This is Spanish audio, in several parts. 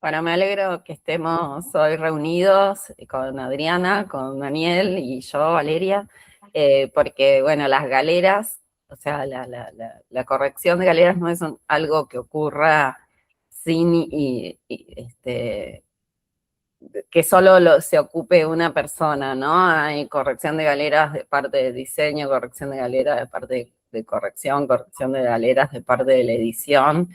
Bueno, me alegro que estemos hoy reunidos con Adriana, con Daniel y yo, Valeria, porque, bueno, las galeras, o sea, la corrección de galeras no es algo que ocurra sin que solo se ocupe una persona, ¿no? Hay corrección de galeras de parte de diseño, corrección de galeras de parte de corrección, corrección de galeras de parte de la edición.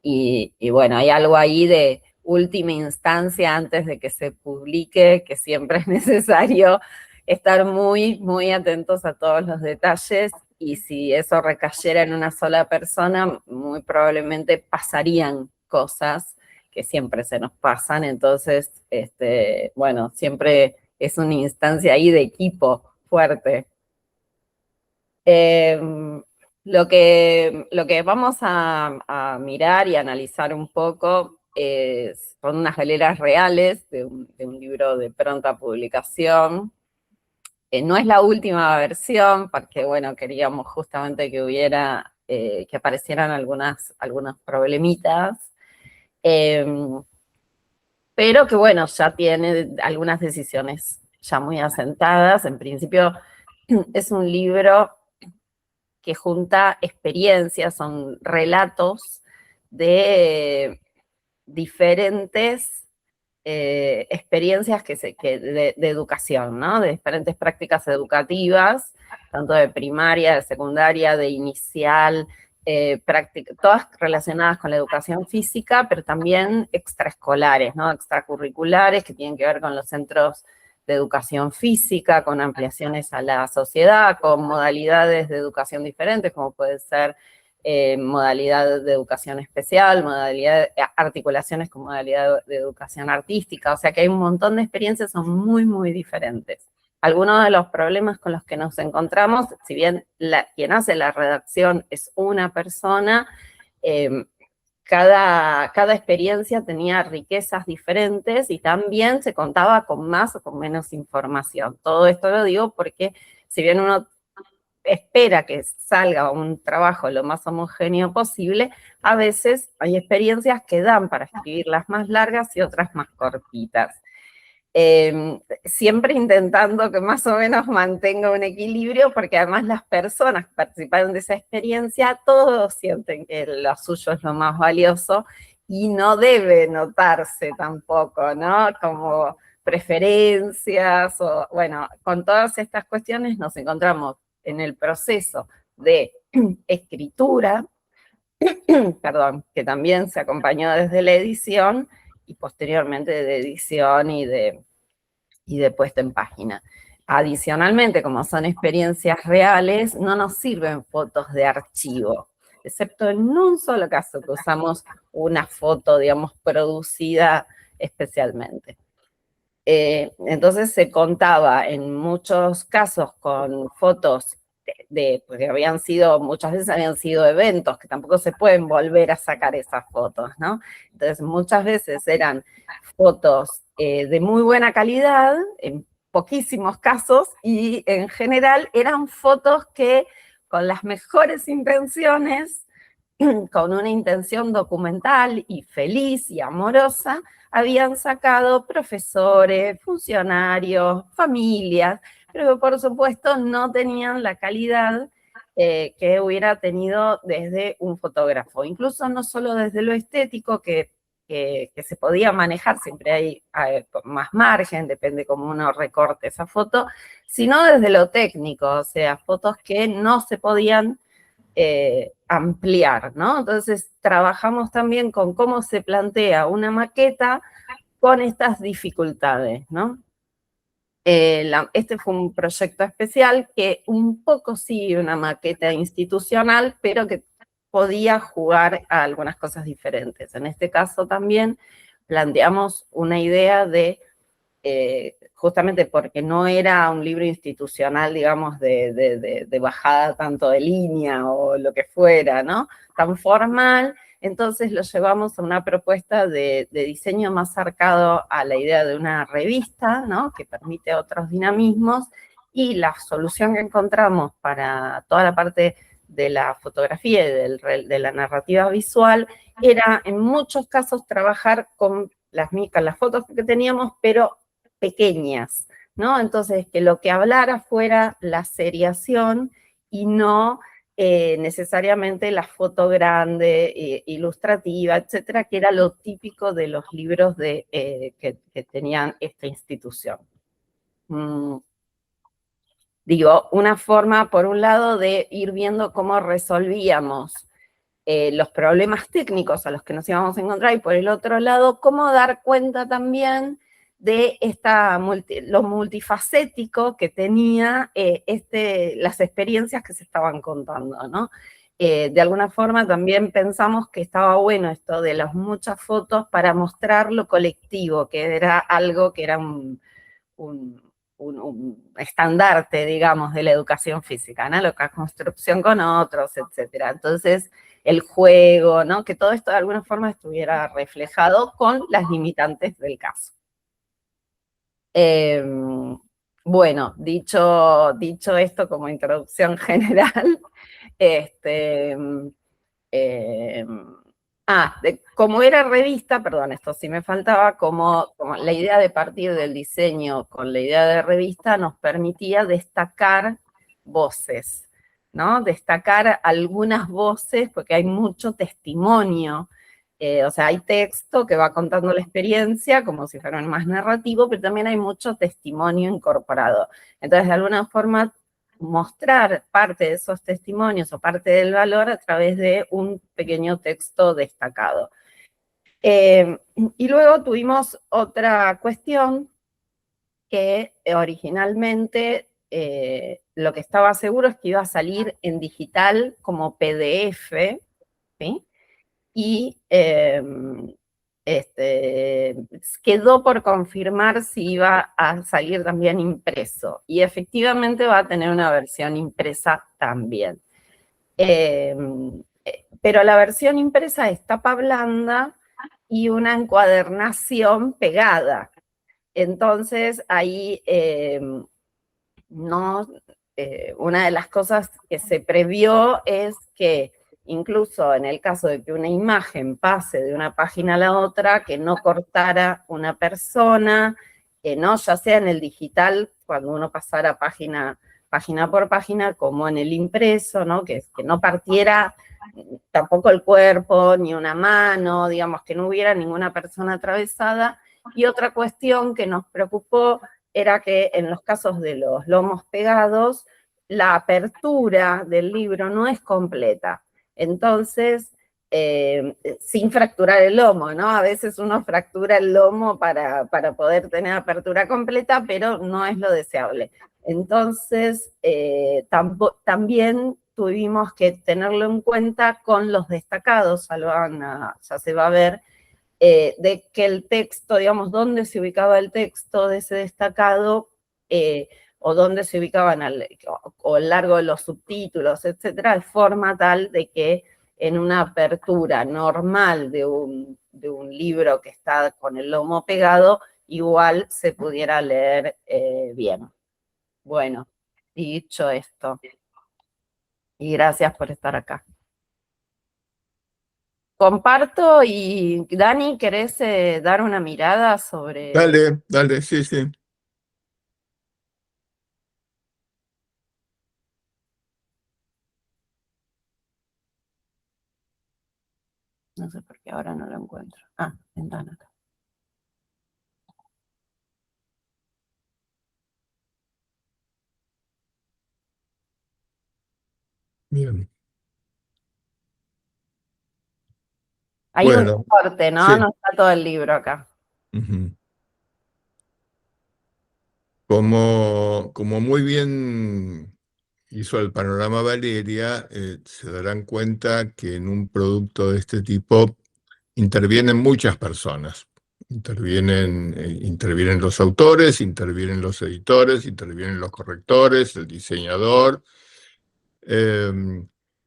Y bueno, hay algo ahí de última instancia antes de que se publique, que siempre es necesario estar muy, muy atentos a todos los detalles, y si eso recayera en una sola persona, muy probablemente pasarían cosas que siempre se nos pasan. Entonces, bueno, siempre es una instancia ahí de equipo fuerte. Eh, lo que vamos a mirar y analizar un poco son unas galeras reales de un libro de pronta publicación. No es la última versión, porque, bueno, queríamos justamente que hubiera, que aparecieran algunos problemitas, eh, pero que, bueno, ya tiene algunas decisiones ya muy asentadas. En principio, es un libro que junta experiencias, son relatos de diferentes experiencias de educación, ¿no? De diferentes prácticas educativas, tanto de primaria, de secundaria, de inicial, todas relacionadas con la educación física, pero también extraescolares, ¿no? Extracurriculares, que tienen que ver con los centros de educación física, con ampliaciones a la sociedad, con modalidades de educación diferentes, como puede ser modalidad de educación especial, articulaciones con modalidad de educación artística. O sea que hay un montón de experiencias, son muy, muy diferentes. Algunos de los problemas con los que nos encontramos, si bien quien hace la redacción es una persona, eh, cada experiencia tenía riquezas diferentes y también se contaba con más o con menos información. Todo esto lo digo porque, si bien uno espera que salga un trabajo lo más homogéneo posible, a veces hay experiencias que dan para escribirlas más largas y otras más cortitas. Siempre intentando que más o menos mantenga un equilibrio, porque además las personas que participaron de esa experiencia, todos sienten que lo suyo es lo más valioso y no debe notarse tampoco, ¿no? Como preferencias o, bueno, con todas estas cuestiones nos encontramos en el proceso de escritura, perdón, que también se acompañó desde la edición y posteriormente de edición y de puesta en página. Adicionalmente, como son experiencias reales, no nos sirven fotos de archivo, excepto en un solo caso que usamos una foto, digamos, producida especialmente. Entonces se contaba en muchos casos con fotos porque muchas veces habían sido eventos que tampoco se pueden volver a sacar esas fotos, ¿no? Entonces muchas veces eran fotos de muy buena calidad, en poquísimos casos, y en general eran fotos que con las mejores intenciones, con una intención documental y feliz y amorosa, habían sacado profesores, funcionarios, familias, pero que por supuesto no tenían la calidad que hubiera tenido desde un fotógrafo. Incluso no solo desde lo estético, que se podía manejar, siempre hay más margen, depende cómo uno recorte esa foto, sino desde lo técnico, o sea, fotos que no se podían ampliar, ¿no? Entonces trabajamos también con cómo se plantea una maqueta con estas dificultades, ¿no? Este fue un proyecto especial que un poco sigue una maqueta institucional, pero que podía jugar a algunas cosas diferentes. En este caso también planteamos una idea de justamente porque no era un libro institucional, digamos, de bajada tanto de línea o lo que fuera, ¿no? Tan formal, entonces lo llevamos a una propuesta de diseño más cercado a la idea de una revista, ¿no? Que permite otros dinamismos, y la solución que encontramos para toda la parte de la fotografía y de la narrativa visual era en muchos casos trabajar con las fotos que teníamos, pero pequeñas, ¿no? Entonces, que lo que hablara fuera la seriación y no necesariamente la foto grande, ilustrativa, etcétera, que era lo típico de los libros que tenían esta institución. Digo, una forma, por un lado, de ir viendo cómo resolvíamos los problemas técnicos a los que nos íbamos a encontrar, y por el otro lado, cómo dar cuenta también de lo multifacético que tenía las experiencias que se estaban contando, ¿no? De alguna forma también pensamos que estaba bueno esto de las muchas fotos para mostrar lo colectivo, que era algo que era un estandarte, digamos, de la educación física, ¿no? La construcción con otros, etcétera. Entonces, el juego, ¿no? Que todo esto de alguna forma estuviera reflejado con las limitantes del caso. Bueno, dicho esto como introducción general, como era revista, perdón, esto sí me faltaba, como la idea de partir del diseño con la idea de revista nos permitía destacar voces, ¿no? Destacar algunas voces, porque hay mucho testimonio. O sea, hay texto que va contando la experiencia como si fuera más narrativo, pero también hay mucho testimonio incorporado. Entonces, de alguna forma, mostrar parte de esos testimonios o parte del valor a través de un pequeño texto destacado. Y luego tuvimos otra cuestión que originalmente lo que estaba seguro es que iba a salir en digital como PDF, ¿sí? Y quedó por confirmar si iba a salir también impreso. Y efectivamente va a tener una versión impresa también. Pero la versión impresa es tapa blanda y una encuadernación pegada. Entonces, ahí una de las cosas que se previó es que incluso en el caso de que una imagen pase de una página a la otra, que no cortara una persona, ¿no? Ya sea en el digital, cuando uno pasara página por página, como en el impreso, ¿no? Que no partiera tampoco el cuerpo, ni una mano, digamos, que no hubiera ninguna persona atravesada. Y otra cuestión que nos preocupó era que en los casos de los lomos pegados, la apertura del libro no es completa. Entonces, sin fracturar el lomo, ¿no? A veces uno fractura el lomo para poder tener apertura completa, pero no es lo deseable. Entonces, también tuvimos que tenerlo en cuenta con los destacados, ya se va a ver, de que el texto, digamos, dónde se ubicaba el texto de ese destacado, o dónde se ubicaban o al largo de los subtítulos, etcétera, de forma tal de que en una apertura normal de un libro que está con el lomo pegado, igual se pudiera leer bien. Bueno, dicho esto, y gracias por estar acá. Comparto y Dani, ¿querés dar una mirada sobre...? Dale, sí, sí. No sé por qué ahora no lo encuentro. Ah, ventana acá. Bien. Hay un Bueno, corte, ¿no? sí. No está todo el libro acá. Ujú. Como muy bien hizo el panorama Valeria, se darán cuenta que en un producto de este tipo intervienen muchas personas. Intervienen los autores, intervienen los editores, intervienen los correctores, el diseñador, eh,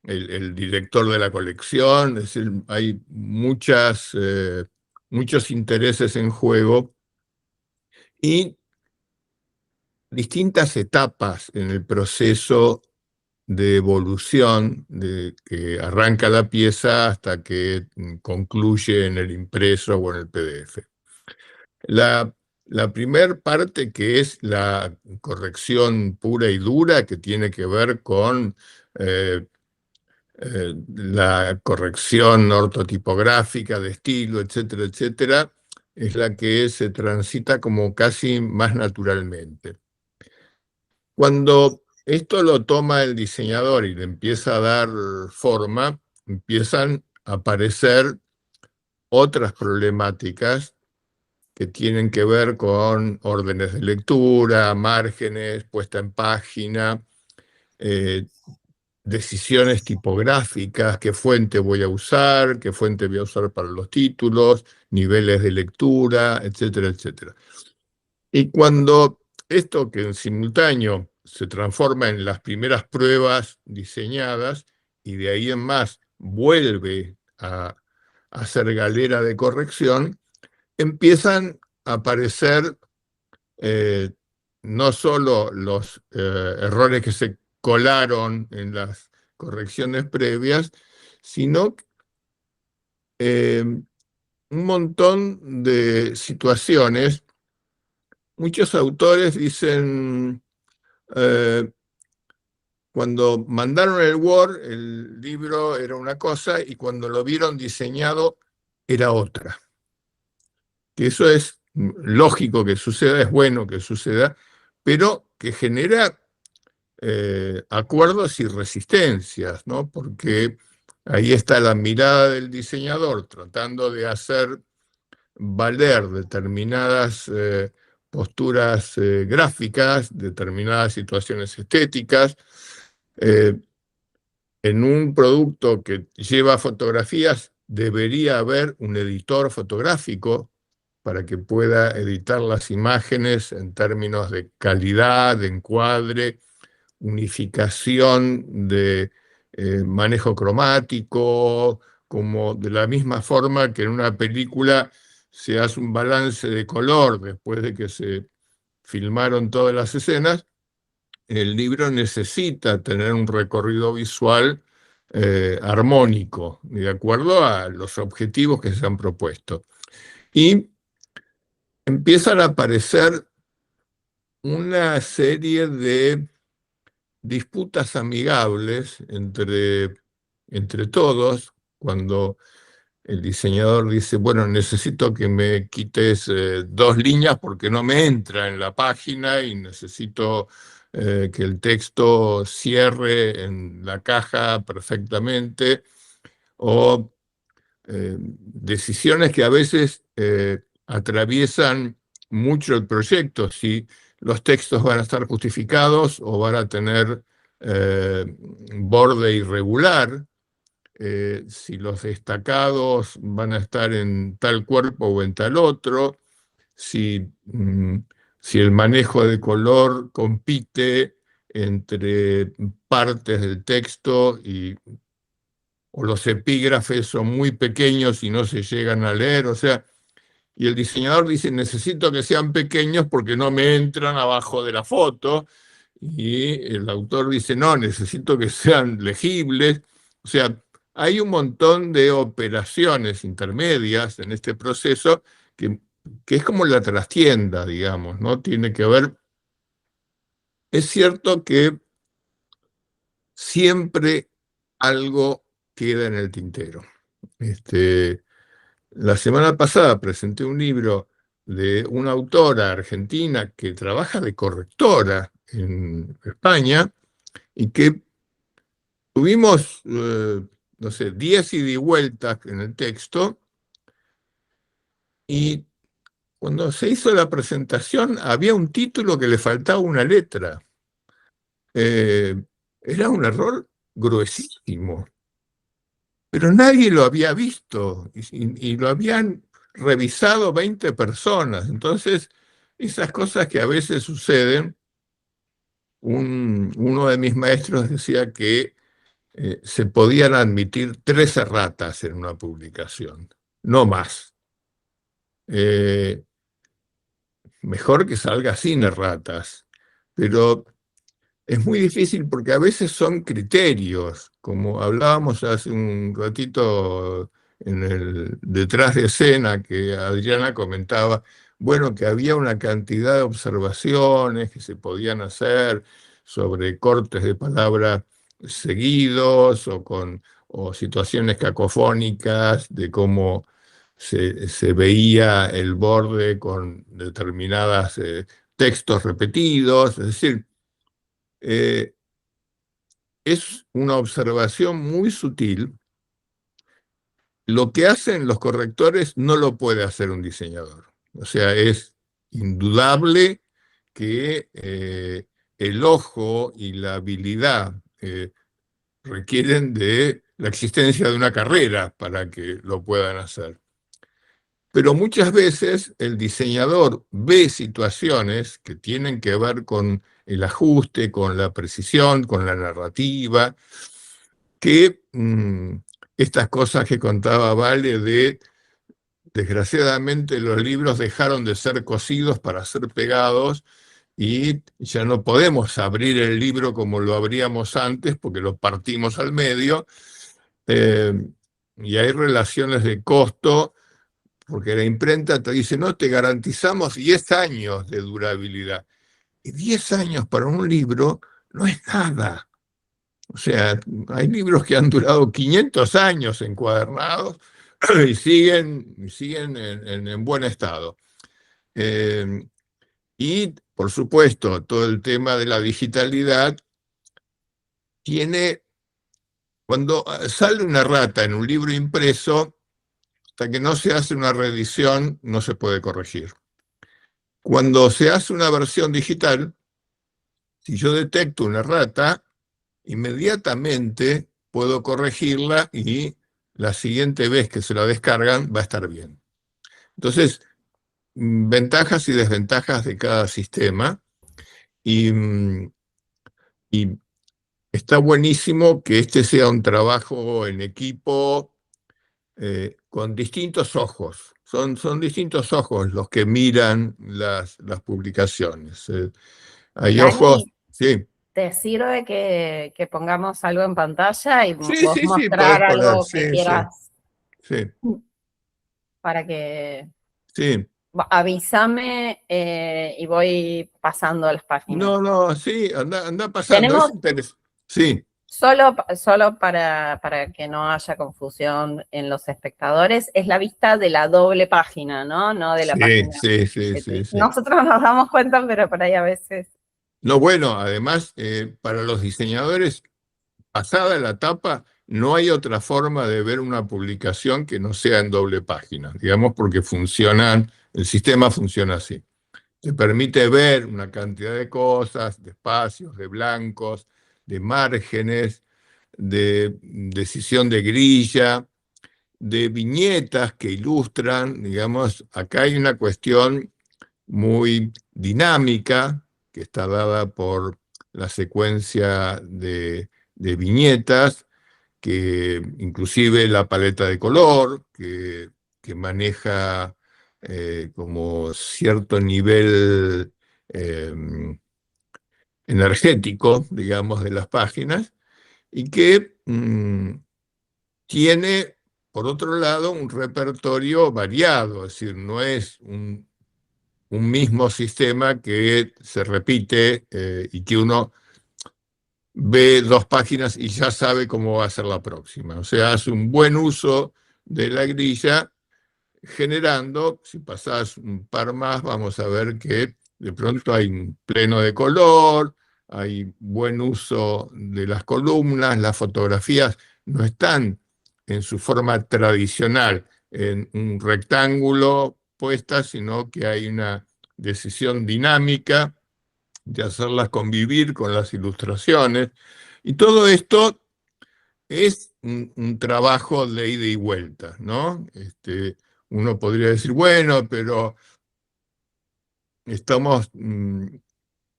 el director de la colección. Es decir, hay muchos intereses en juego y distintas etapas en el proceso de evolución de que arranca la pieza hasta que concluye en el impreso o en el PDF. La, la primer parte, que es la corrección pura y dura, que tiene que ver con eh, la corrección ortotipográfica de estilo, etcétera, etcétera, es la que se transita como casi más naturalmente. Cuando esto lo toma el diseñador y le empieza a dar forma, empiezan a aparecer otras problemáticas que tienen que ver con órdenes de lectura, márgenes, puesta en página, eh, decisiones tipográficas, qué fuente voy a usar, qué fuente voy a usar para los títulos, niveles de lectura, etcétera, etcétera. Y cuando esto, que en simultáneo se transforma en las primeras pruebas diseñadas y de ahí en más vuelve a ser galera de corrección, empiezan a aparecer eh, no solo los errores que se colaron en las correcciones previas, sino un montón de situaciones. Muchos autores dicen, eh, cuando mandaron el Word, el libro era una cosa y cuando lo vieron diseñado era otra. Que eso es lógico que suceda, es bueno que suceda, pero que genera acuerdos y resistencias, ¿no? Porque ahí está la mirada del diseñador tratando de hacer valer determinadas posturas gráficas, determinadas situaciones estéticas. Eh, en un producto que lleva fotografías debería haber un editor fotográfico para que pueda editar las imágenes en términos de calidad, de encuadre, unificación de manejo cromático, como de la misma forma que en una película se hace un balance de color después de que se filmaron todas las escenas. El libro necesita tener un recorrido visual armónico, de acuerdo a los objetivos que se han propuesto. Y empiezan a aparecer una serie de disputas amigables entre todos, cuando el diseñador dice, bueno, necesito que me quites 2 líneas porque no me entra en la página y necesito que el texto cierre en la caja perfectamente, o decisiones que a veces atraviesan mucho el proyecto, si los textos van a estar justificados o van a tener borde irregular, si los destacados van a estar en tal cuerpo o en tal otro, si, si el manejo de color compite entre partes del texto o los epígrafes son muy pequeños y no se llegan a leer, o sea, y el diseñador dice, necesito que sean pequeños porque no me entran abajo de la foto, y el autor dice, no, necesito que sean legibles, o sea, hay un montón de operaciones intermedias en este proceso que es como la trastienda, digamos, ¿no? Tiene que ver, es cierto que siempre algo queda en el tintero. La semana pasada presenté un libro de una autora argentina que trabaja de correctora en España y que tuvimos, no sé, 10 ida y vueltas en el texto, y cuando se hizo la presentación había un título que le faltaba una letra. Eh, Era un error gruesísimo, pero nadie lo había visto y lo habían revisado 20 personas. Entonces, esas cosas que a veces suceden, uno de mis maestros decía que se podían admitir 13 erratas en una publicación, no más. Eh, Mejor que salga sin erratas, pero es muy difícil porque a veces son criterios, como hablábamos hace un ratito en el detrás de escena que Adriana comentaba, bueno, que había una cantidad de observaciones que se podían hacer sobre cortes de palabras seguidos o situaciones cacofónicas de cómo se veía el borde con determinadas textos repetidos. Es decir, eh, es una observación muy sutil. Lo que hacen los correctores no lo puede hacer un diseñador. O sea, es indudable que el ojo y la habilidad requieren de la existencia de una carrera para que lo puedan hacer. Pero muchas veces el diseñador ve situaciones que tienen que ver con el ajuste, con la precisión, con la narrativa, que estas cosas que contaba Vale de, desgraciadamente, los libros dejaron de ser cosidos para ser pegados y ya no podemos abrir el libro como lo abríamos antes porque lo partimos al medio, eh, y hay relaciones de costo porque la imprenta te dice, no, te garantizamos 10 años de durabilidad. Y 10 años para un libro no es nada. O sea, hay libros que han durado 500 años encuadernados y siguen en buen estado. Eh, y, por supuesto, todo el tema de la digitalidad tiene, cuando sale una rata en un libro impreso, hasta que no se hace una reedición, no se puede corregir. Cuando se hace una versión digital, si yo detecto una rata, inmediatamente puedo corregirla y la siguiente vez que se la descargan va a estar bien. Entonces, ventajas y desventajas de cada sistema, y, y está buenísimo que este sea un trabajo en equipo con distintos ojos. Son distintos ojos los que miran las publicaciones. Hay ojos, Dani, sí. ¿te sirve que pongamos algo en pantalla y Sí, vos sí, sí, mostrar podés poner, algo que sí, sí, quieras sí, para que sí. avísame y voy pasando las páginas? No, no, sí, anda pasando, es Tenemos interesante. Sí, solo para que no haya confusión en los espectadores, es la vista de la doble página, ¿no? No de la sí, página. sí, sí, sí, sí. Nosotros nos damos cuenta, pero por ahí a veces. No, bueno, además, para los diseñadores, pasada la tapa, no hay otra forma de ver una publicación que no sea en doble página, digamos, porque el sistema funciona así. Te permite ver una cantidad de cosas, de espacios, de blancos, de márgenes, de decisión de grilla, de viñetas que ilustran, digamos, acá hay una cuestión muy dinámica que está dada por la secuencia de viñetas, que inclusive la paleta de color, que maneja como cierto nivel eh, energético, digamos, de las páginas, y que tiene, por otro lado, un repertorio variado, es decir, no es un mismo sistema que se repite y que uno ve 2 páginas y ya sabe cómo va a ser la próxima. O sea, hace un buen uso de la grilla, generando, si pasás un par más, vamos a ver que de pronto hay un pleno de color, hay buen uso de las columnas, las fotografías no están en su forma tradicional, en un rectángulo puesta, sino que hay una decisión dinámica de hacerlas convivir con las ilustraciones. Y todo esto es un trabajo de ida y vuelta, ¿no? Uno podría decir, bueno, pero estamos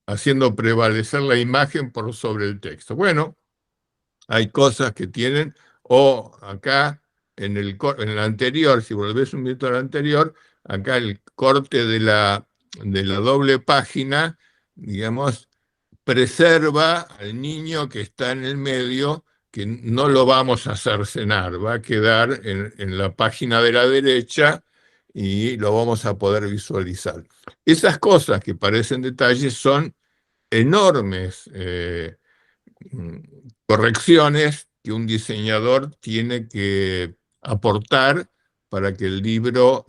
haciendo prevalecer la imagen por sobre el texto. Bueno, hay cosas que tienen, o acá en el anterior, si volvés un minuto al anterior, acá el corte de la doble página, digamos, preserva al niño que está en el medio, que no lo vamos a cercenar, va a quedar en la página de la derecha y lo vamos a poder visualizar. Esas cosas que parecen detalles son enormes mm, correcciones que un diseñador tiene que aportar para que el libro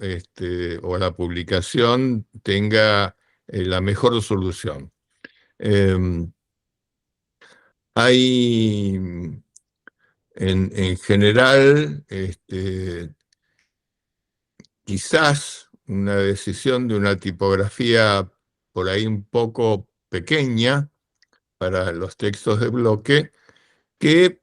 o la publicación tenga la mejor solución. Eh, Hay en general quizás una decisión de una tipografía por ahí un poco pequeña para los textos de bloque que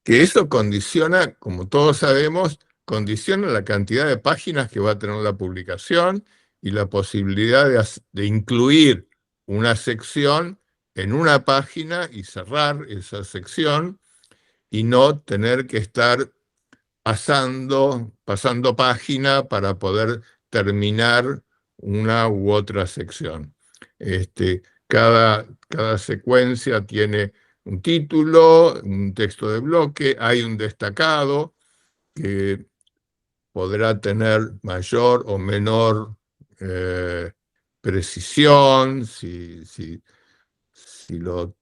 eso condiciona, como todos sabemos, condiciona la cantidad de páginas que va a tener la publicación y la posibilidad de incluir una sección en una página y cerrar esa sección y no tener que estar pasando página para poder terminar una u otra sección. Cada secuencia tiene un título, un texto de bloque, hay un destacado que podrá tener mayor o menor precisión, si lo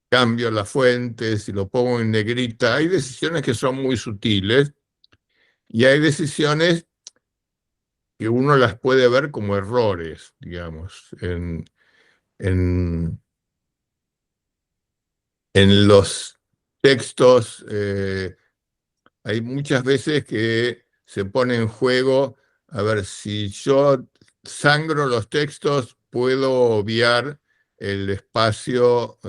cambio la fuente, si lo pongo en negrita. Hay decisiones que son muy sutiles y hay decisiones que uno las puede ver como errores, digamos, en, en los textos. Hay muchas veces que se pone en juego, a ver, si yo sangro los textos, puedo obviar el espacio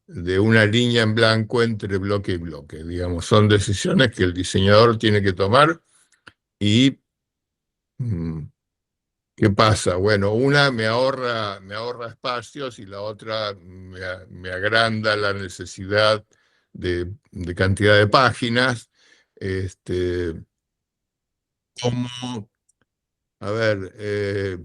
de una línea en blanco entre bloque y bloque, digamos. Son decisiones que el diseñador tiene que tomar y mm, ¿qué pasa? Bueno, una me ahorra espacios y la otra me agranda la necesidad de cantidad de páginas. Este, como, a ver,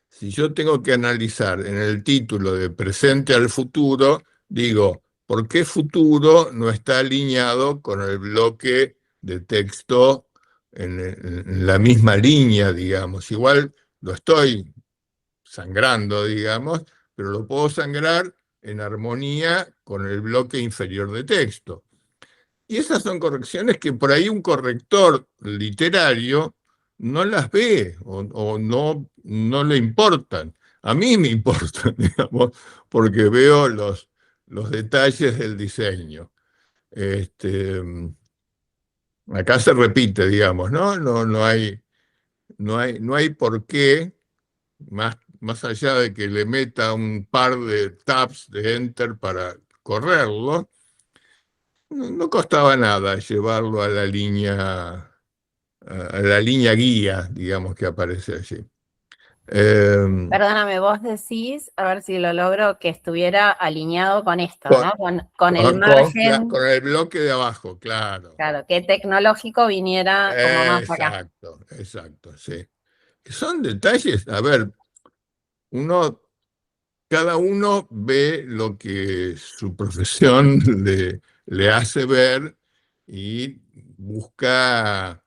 si yo tengo que analizar en el título de presente al futuro, digo, ¿por qué futuro no está alineado con el bloque de texto en la misma línea, digamos? Igual lo estoy sangrando, digamos, pero lo puedo sangrar en armonía con el bloque inferior de texto. Y esas son correcciones que por ahí un corrector literario no las ve o no le importan. A mí me importan, digamos, porque veo los detalles del diseño. Este, Acá se repite, digamos, ¿no? No hay por qué, más allá de que le meta un par de tabs de enter para correrlo, no costaba nada llevarlo a la línea guía, digamos, que aparece allí. Eh, Perdóname, vos decís, a ver si lo logro, que estuviera alineado con esto, con, ¿no? Con el con margen, el bloque de abajo, claro. claro, que tecnológico viniera como más acá. Exacto, exacto, sí. Son detalles, a ver, uno, cada uno ve lo que su profesión le hace ver y busca.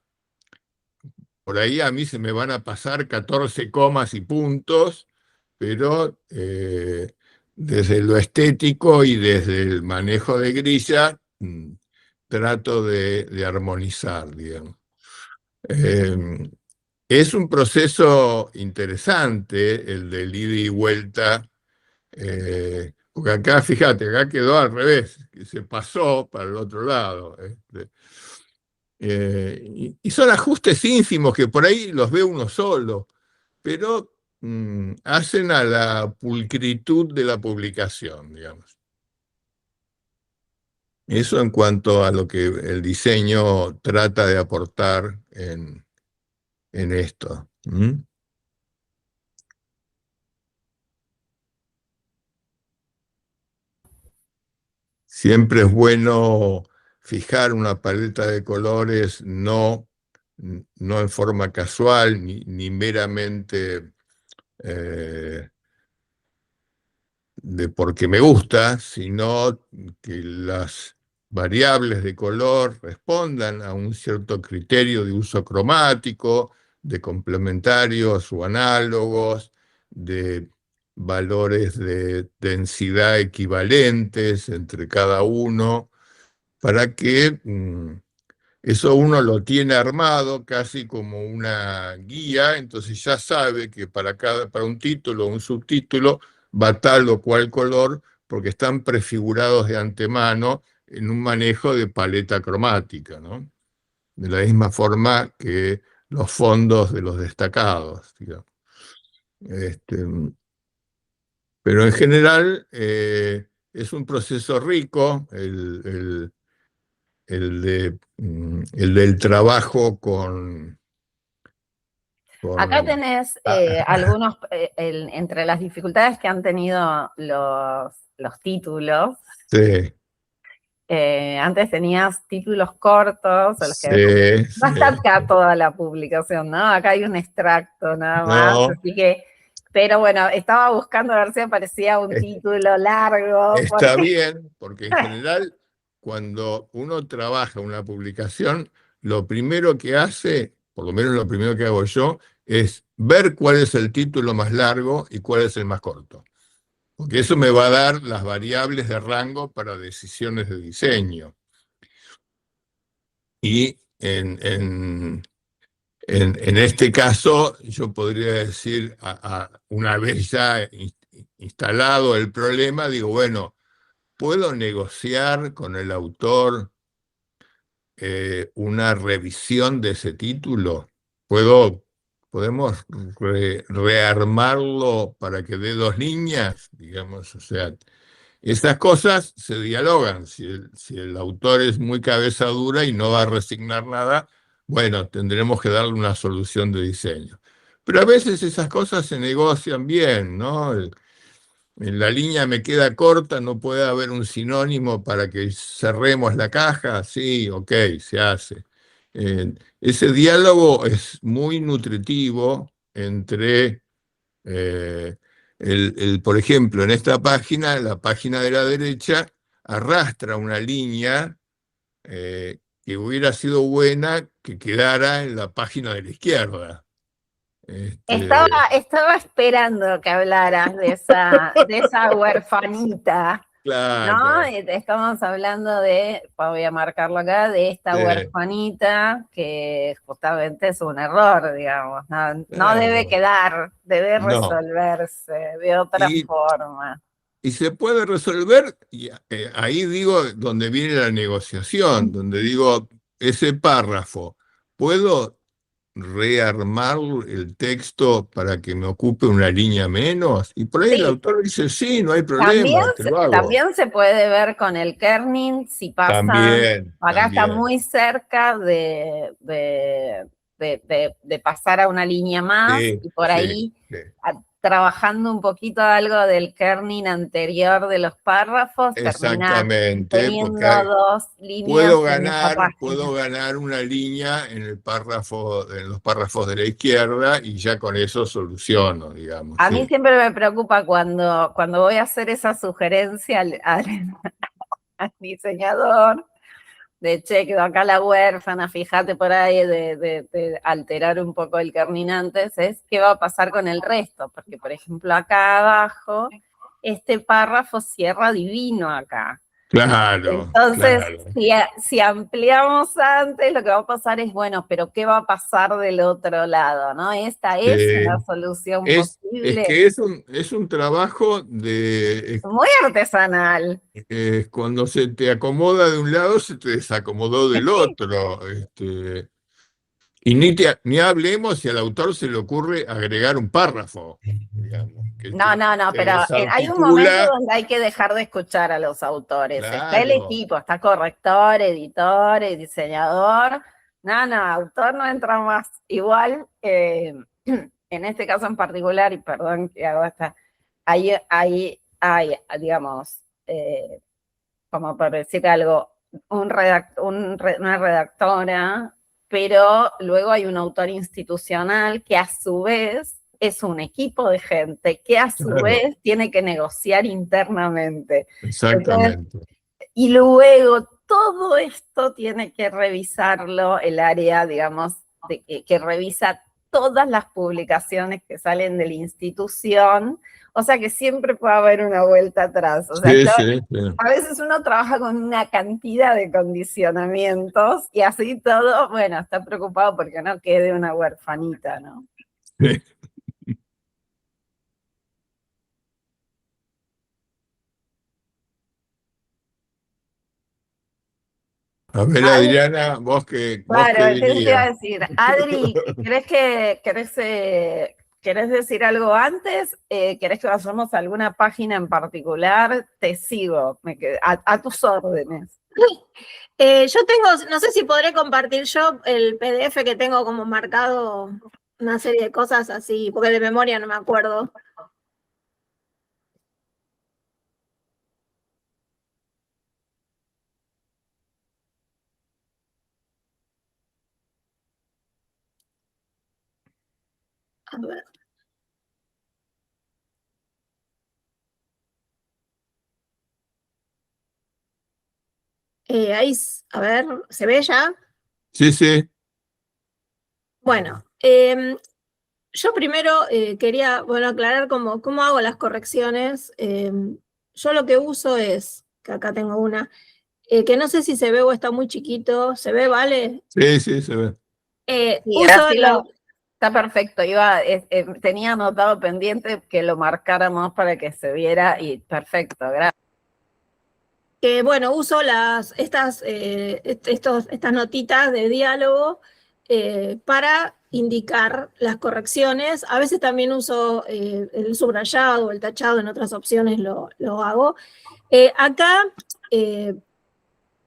Por ahí a mí se me van a pasar 14 comas y puntos, pero desde lo estético y desde el manejo de grilla trato de armonizar, digamos. Eh, es un proceso interesante el del ida y vuelta, porque acá, fíjate, acá quedó al revés, que se pasó para el otro lado. Y son ajustes ínfimos que por ahí los ve uno solo, pero hacen a la pulcritud de la publicación, digamos. Eso en cuanto a lo que el diseño trata de aportar en esto. Siempre es bueno fijar una paleta de colores no en forma casual ni meramente de porque me gusta, sino que las variables de color respondan a un cierto criterio de uso cromático, de complementarios o análogos, de valores de densidad equivalentes entre cada uno, para que eso uno lo tiene armado casi como una guía, entonces ya sabe que para un título o un subtítulo va tal o cual color, porque están prefigurados de antemano en un manejo de paleta cromática, ¿no? De la misma forma que los fondos de los destacados, digamos. Este, pero en general es un proceso rico el del trabajo Acá con tenés ah, algunos, entre las dificultades que han tenido los títulos. sí, Antes tenías títulos cortos, a los que sí, no está sí. acá toda la publicación, ¿no? Acá hay un extracto nada más, No, así que, pero bueno, estaba buscando a ver si aparecía un es- título largo, está porque bien, porque en general cuando uno trabaja una publicación, lo primero que hace, por lo menos lo primero que hago yo, es ver cuál es el título más largo y cuál es el más corto. Porque eso me va a dar las variables de rango para decisiones de diseño. Y en este caso, yo podría decir, una vez ya instalado el problema, digo, bueno, ¿puedo negociar con el autor una revisión de ese título? ¿Podemos rearmarlo para que dé dos líneas? Digamos, o sea, estas cosas se dialogan. Si el autor es muy cabeza dura y no va a resignar nada, bueno, tendremos que darle una solución de diseño. Pero a veces esas cosas se negocian bien, ¿no? En la línea me queda corta, no puede haber un sinónimo para que cerremos la caja. Sí, ok, se hace. Ese diálogo es muy nutritivo entre eh, por ejemplo, en esta página, la página de la derecha arrastra una línea que hubiera sido buena que quedara en la página de la izquierda. Este, estaba esperando que hablaras de esa huerfanita. No, claro, estamos hablando de, voy a marcarlo acá, de esta sí, huerfanita que justamente es un error, digamos, no, no debe claro, quedar, debe no. resolverse de otra Y, forma. y se puede resolver, y ahí digo donde viene la negociación, donde digo ese párrafo, ¿puedo rearmar el texto para que me ocupe una línea menos? Y por ahí el Sí, autor dice, sí, no hay también, problema, te lo hago. también se puede ver con el kerning si pasa, También, acá está también. muy cerca de pasar a una línea más Sí, y por sí, ahí sí. trabajando un poquito algo del kerning anterior de los párrafos, termina Exactamente, porque teniendo dos líneas en esa puedo página. ganar una línea en el párrafo, en los párrafos de la izquierda y ya con eso soluciono, digamos, A mí sí. siempre me preocupa cuando voy a hacer esa sugerencia al diseñador, de che, quedó acá la huérfana, fíjate por ahí de alterar un poco el antes, es qué va a pasar con el resto, porque por ejemplo acá abajo, este párrafo cierra divino acá. Claro, Entonces, claro. si ampliamos antes, lo que va a pasar es, bueno, pero ¿qué va a pasar del otro lado? ¿No? Esta es una Sí. solución Es posible, que es un trabajo de muy artesanal. cuando se te acomoda de un lado, se te desacomodó del otro. Y ni hablemos si al autor se le ocurre agregar un párrafo, digamos, que No, no, no, te pero hay un momento desarticula. donde hay que dejar de escuchar a los autores. Está el Claro, equipo, está corrector, editor, diseñador. No, no, autor no entra más. Igual, en este caso en particular, y perdón que hago esta, hay, digamos, como por decir algo, una redactora, pero luego hay un autor institucional que a su vez es un equipo de gente que a su claro, vez tiene que negociar internamente. Entonces, exactamente. y luego todo esto tiene que revisarlo el área, digamos, que revisa todas las publicaciones que salen de la institución, o sea que siempre puede haber una vuelta atrás. O sea, Sí, sí, sí. a veces uno trabaja con una cantidad de condicionamientos y así todo, bueno, está preocupado porque no quede una huerfanita, ¿no? Sí. A ver, Adri, Adriana, vos qué claro, entonces te iba a dirías. decir, Adri, ¿querés decir algo antes? ¿Querés que vayamos a alguna página en particular? Te sigo, a tus órdenes. Yo tengo, no sé si podré compartir yo el PDF que tengo como marcado una serie de cosas así, porque de memoria no me acuerdo. A ver. Ahí, a ver, ¿se ve ya? Sí, sí. Bueno, yo primero quería, bueno, aclarar cómo hago las correcciones. Yo lo que uso es, que acá tengo una, que no sé si se ve o está muy chiquito, ¿se ve, vale? Sí, sí, se ve. Sí, Uso está perfecto. Tenía anotado pendiente que lo marcáramos para que se viera y perfecto, gracias. bueno, uso estas notitas de diálogo para indicar las correcciones. A veces también uso el subrayado o el tachado, en otras opciones lo hago. Acá,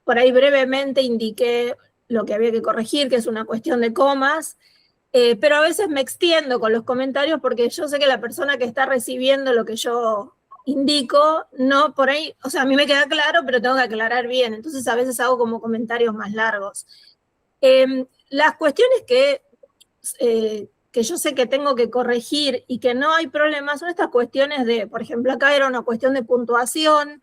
por ahí brevemente indiqué lo que había que corregir, que es una cuestión de comas. Pero a veces me extiendo con los comentarios porque yo sé que la persona que está recibiendo lo que yo indico, no por ahí, o sea, a mí me queda claro, pero tengo que aclarar bien, entonces a veces hago como comentarios más largos. Las cuestiones que yo sé que tengo que corregir y que no hay problema son estas cuestiones de, por ejemplo, acá era una cuestión de puntuación,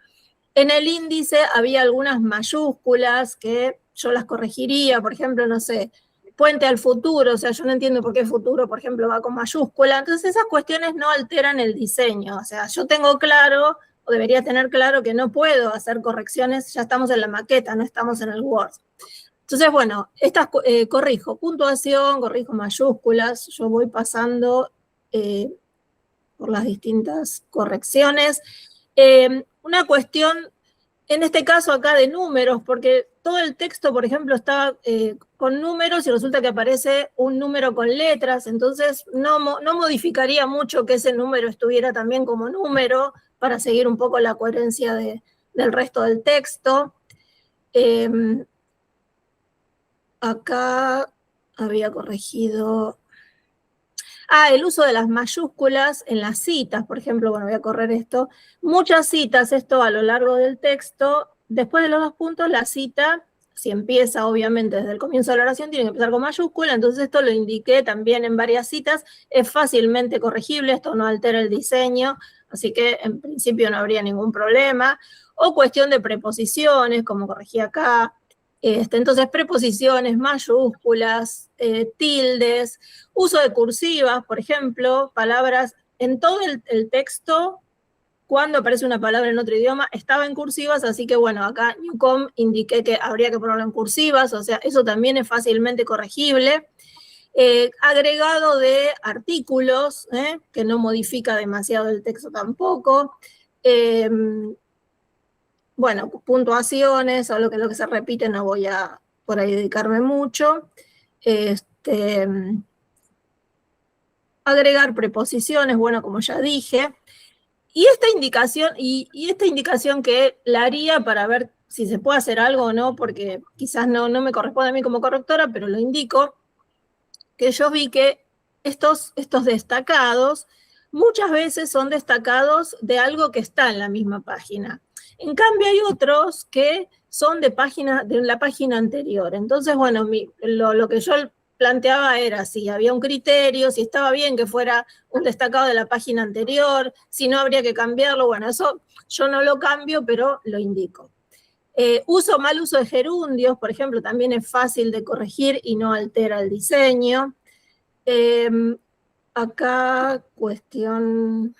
en el índice había algunas mayúsculas que yo las corregiría, por ejemplo, no sé, puente al futuro, o sea, yo no entiendo por qué futuro, por ejemplo, va con mayúscula. Entonces esas cuestiones no alteran el diseño, o sea, yo tengo claro, o debería tener claro, que no puedo hacer correcciones, ya estamos en la maqueta, no estamos en el Word. Entonces, bueno, corrijo puntuación, corrijo mayúsculas, yo voy pasando por las distintas correcciones. Una cuestión, en este caso acá de números, porque todo el texto, por ejemplo, está con números y resulta que aparece un número con letras, entonces no modificaría mucho que ese número estuviera también como número para seguir un poco la coherencia del resto del texto. Acá había corregido el uso de las mayúsculas en las citas, por ejemplo, bueno, voy a correr esto. Muchas citas, esto a lo largo del texto, después de los dos puntos, la cita, si empieza obviamente desde el comienzo de la oración, tiene que empezar con mayúscula, entonces esto lo indiqué también en varias citas, es fácilmente corregible, esto no altera el diseño, así que en principio no habría ningún problema. O cuestión de preposiciones, como corregí acá. Entonces, preposiciones, mayúsculas, tildes, uso de cursivas, por ejemplo, palabras en todo el texto, cuando aparece una palabra en otro idioma, estaba en cursivas, así que bueno, acá Newcom indiqué que habría que ponerlo en cursivas, o sea, eso también es fácilmente corregible. Agregado de artículos, que no modifica demasiado el texto tampoco. Bueno, puntuaciones o lo que se repite, no voy a por ahí dedicarme mucho. Agregar preposiciones, bueno, como ya dije. Y esta indicación que la haría para ver si se puede hacer algo o no, porque quizás no me corresponde a mí como correctora, pero lo indico, que yo vi que estos destacados muchas veces son destacados de algo que está en la misma página. En cambio, hay otros que son de la página anterior. Entonces, bueno, lo que yo planteaba era si había un criterio, si estaba bien que fuera un destacado de la página anterior, si no habría que cambiarlo. Bueno, eso yo no lo cambio, pero lo indico. Mal uso de gerundios, por ejemplo, también es fácil de corregir y no altera el diseño. Acá, cuestión...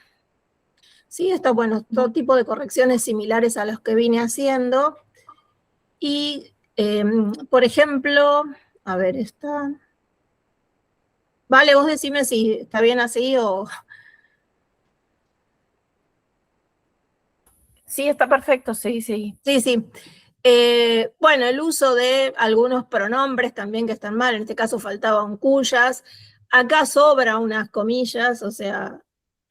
Sí, está bueno, todo tipo de correcciones similares a los que vine haciendo. Y, por ejemplo, a ver, esta... Vale, vos decime si está bien así o... Sí, está perfecto, sí, sí. Sí, sí. Bueno, el uso de algunos pronombres también que están mal, en este caso faltaban cuyas. Acá sobra unas comillas, o sea,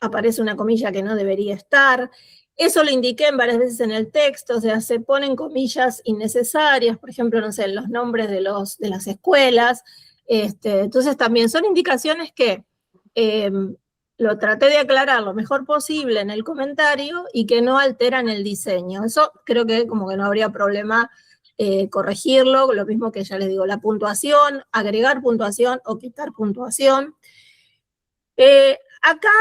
aparece una comilla que no debería estar. Eso lo indiqué en varias veces en el texto, o sea, se ponen comillas innecesarias, por ejemplo, no sé, en los nombres de las escuelas. Entonces también son indicaciones que lo traté de aclarar lo mejor posible en el comentario y que no alteran el diseño. Eso creo que como que no habría problema corregirlo, lo mismo que ya les digo, la puntuación, agregar puntuación o quitar puntuación. Acá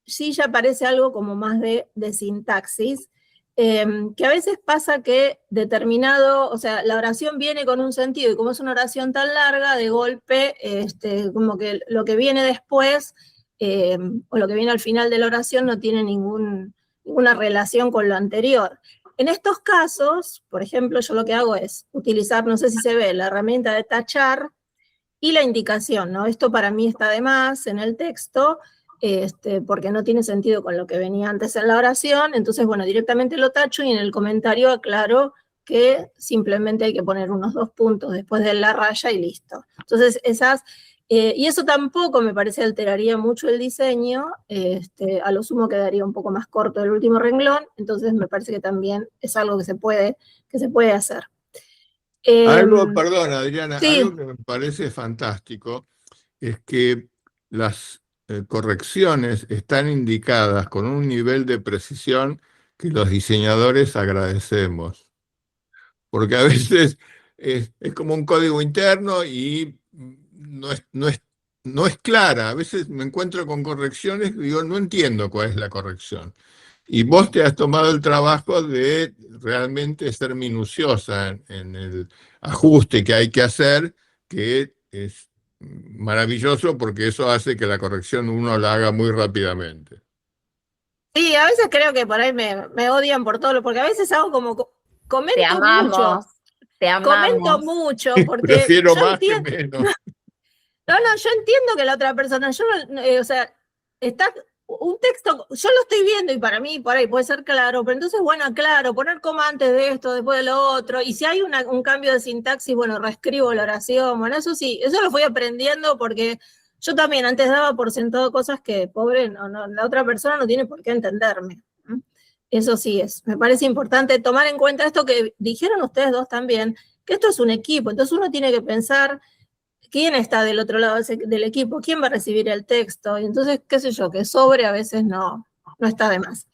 sí ya aparece algo como más de sintaxis, que a veces pasa que determinado, o sea, la oración viene con un sentido y como es una oración tan larga, de golpe, como que lo que viene después o lo que viene al final de la oración no tiene ninguna relación con lo anterior. En estos casos, por ejemplo, yo lo que hago es utilizar, no sé si se ve, la herramienta de tachar y la indicación, ¿no? Esto para mí está de más en el texto, porque no tiene sentido con lo que venía antes en la oración, entonces, bueno, directamente lo tacho y en el comentario aclaro que simplemente hay que poner unos 2 puntos después de la raya y listo. Entonces, y eso tampoco me parece alteraría mucho el diseño, a lo sumo quedaría un poco más corto el último renglón, entonces me parece que también es algo que se puede hacer. Perdón, Adriana, Sí. algo que me parece fantástico es que las correcciones están indicadas con un nivel de precisión que los diseñadores agradecemos. Porque a veces es como un código interno y no es clara. A veces me encuentro con correcciones y digo, no entiendo cuál es la corrección. Y vos te has tomado el trabajo de realmente ser minuciosa en el ajuste que hay que hacer, que es maravilloso porque eso hace que la corrección uno la haga muy rápidamente. Sí, a veces creo que por ahí me odian por todo, porque a veces hago como Te comento mucho, amamos, te comento amamos. mucho, porque Prefiero yo más que entiendo, menos. no, yo entiendo que la otra persona, yo, o sea, está un texto, yo lo estoy viendo y para mí por ahí puede ser claro, pero entonces, bueno, claro, poner coma antes de esto, después de lo otro, y si hay un cambio de sintaxis, bueno, reescribo la oración, bueno, eso sí, eso lo fui aprendiendo porque yo también antes daba por sentado cosas que, pobre, la otra persona no tiene por qué entenderme. Eso sí me parece importante tomar en cuenta esto que dijeron ustedes dos también, que esto es un equipo, entonces uno tiene que pensar quién está del otro lado del equipo, quién va a recibir el texto, y entonces, qué sé yo, que sobre a veces no está de más.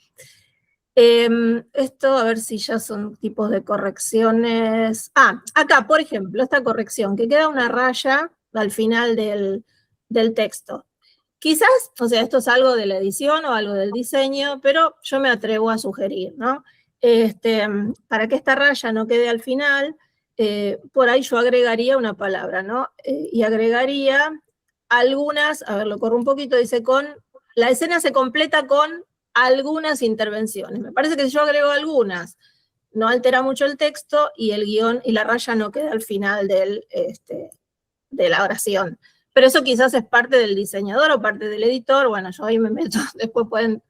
Esto, a ver si ya son tipos de correcciones. Acá, por ejemplo, esta corrección, que queda una raya al final del texto. Quizás, o sea, esto es algo de la edición o algo del diseño, pero yo me atrevo a sugerir, ¿no? Para que esta raya no quede al final, por ahí yo agregaría una palabra, ¿no? Y agregaría algunas, a ver, lo corro un poquito, dice la escena se completa con algunas intervenciones. Me parece que si yo agrego algunas, no altera mucho el texto y el guión y la raya no queda al final de la oración. Pero eso quizás es parte del diseñador o parte del editor, bueno, yo ahí me meto, después pueden,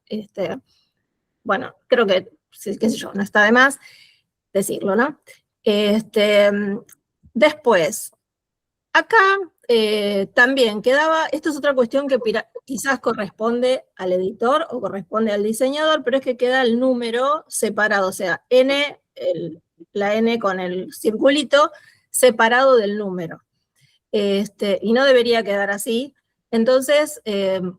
bueno, creo que, qué sé yo, no está de más decirlo, ¿no? Después, acá también quedaba, esto es otra cuestión que quizás corresponde al editor o corresponde al diseñador, pero es que queda el número separado, o sea, la N con el circulito separado del número. Y no debería quedar así. Entonces,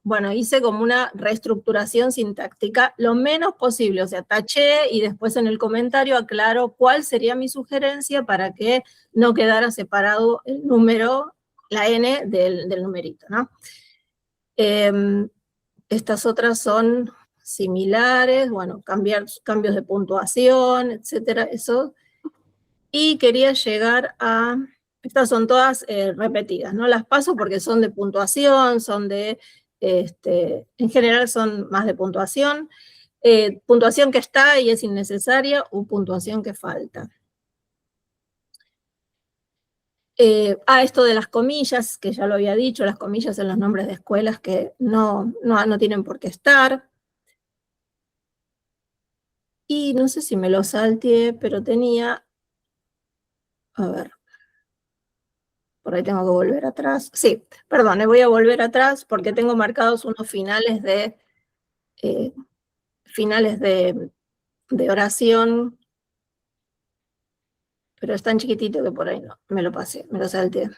bueno, hice como una reestructuración sintáctica lo menos posible, o sea, taché y después en el comentario aclaro cuál sería mi sugerencia para que no quedara separado el número, la N del numerito, ¿no? Estas otras son similares, bueno, cambios de puntuación, etcétera, eso y quería llegar a, estas son todas repetidas, no las paso porque son de puntuación, son de, en general son más de puntuación, puntuación que está y es innecesaria o puntuación que falta. Esto de las comillas, que ya lo había dicho, las comillas en los nombres de escuelas que no tienen por qué estar. Y no sé si me lo salteé, pero tenía, a ver, por ahí tengo que volver atrás. Sí, perdón, voy a volver atrás porque tengo marcados unos finales de oración, pero es tan chiquitito que por ahí no, me lo pasé, me lo salteé.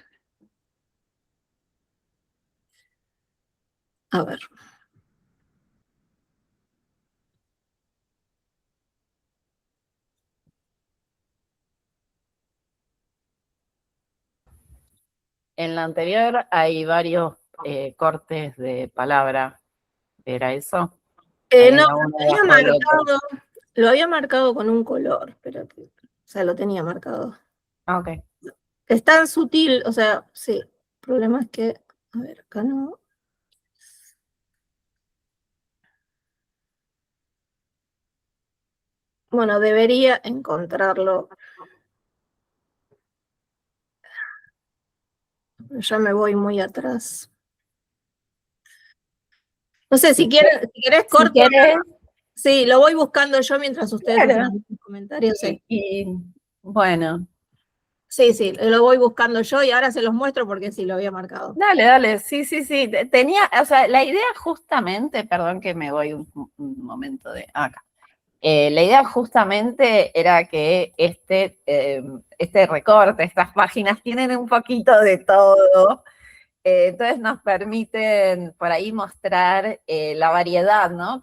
A ver. En la anterior hay varios cortes de palabra. ¿Era eso? No, Uno bajo el otro. lo había marcado con un color, pero, o sea, lo tenía marcado. Ah, ok. Es tan sutil, o sea, sí. El problema es que, a ver, acá no. Bueno, debería encontrarlo. Ya me voy muy atrás. No sé, si querés corto. Si querés, Sí, lo voy buscando yo mientras ustedes claro. hacen los comentarios. Sí. Bueno, Sí, lo voy buscando yo y ahora se los muestro porque sí lo había marcado. dale, sí. Tenía, o sea, la idea justamente, perdón que me voy un momento de acá. La idea justamente era que este recorte, estas páginas tienen un poquito de todo. Entonces nos permiten por ahí mostrar la variedad, ¿no?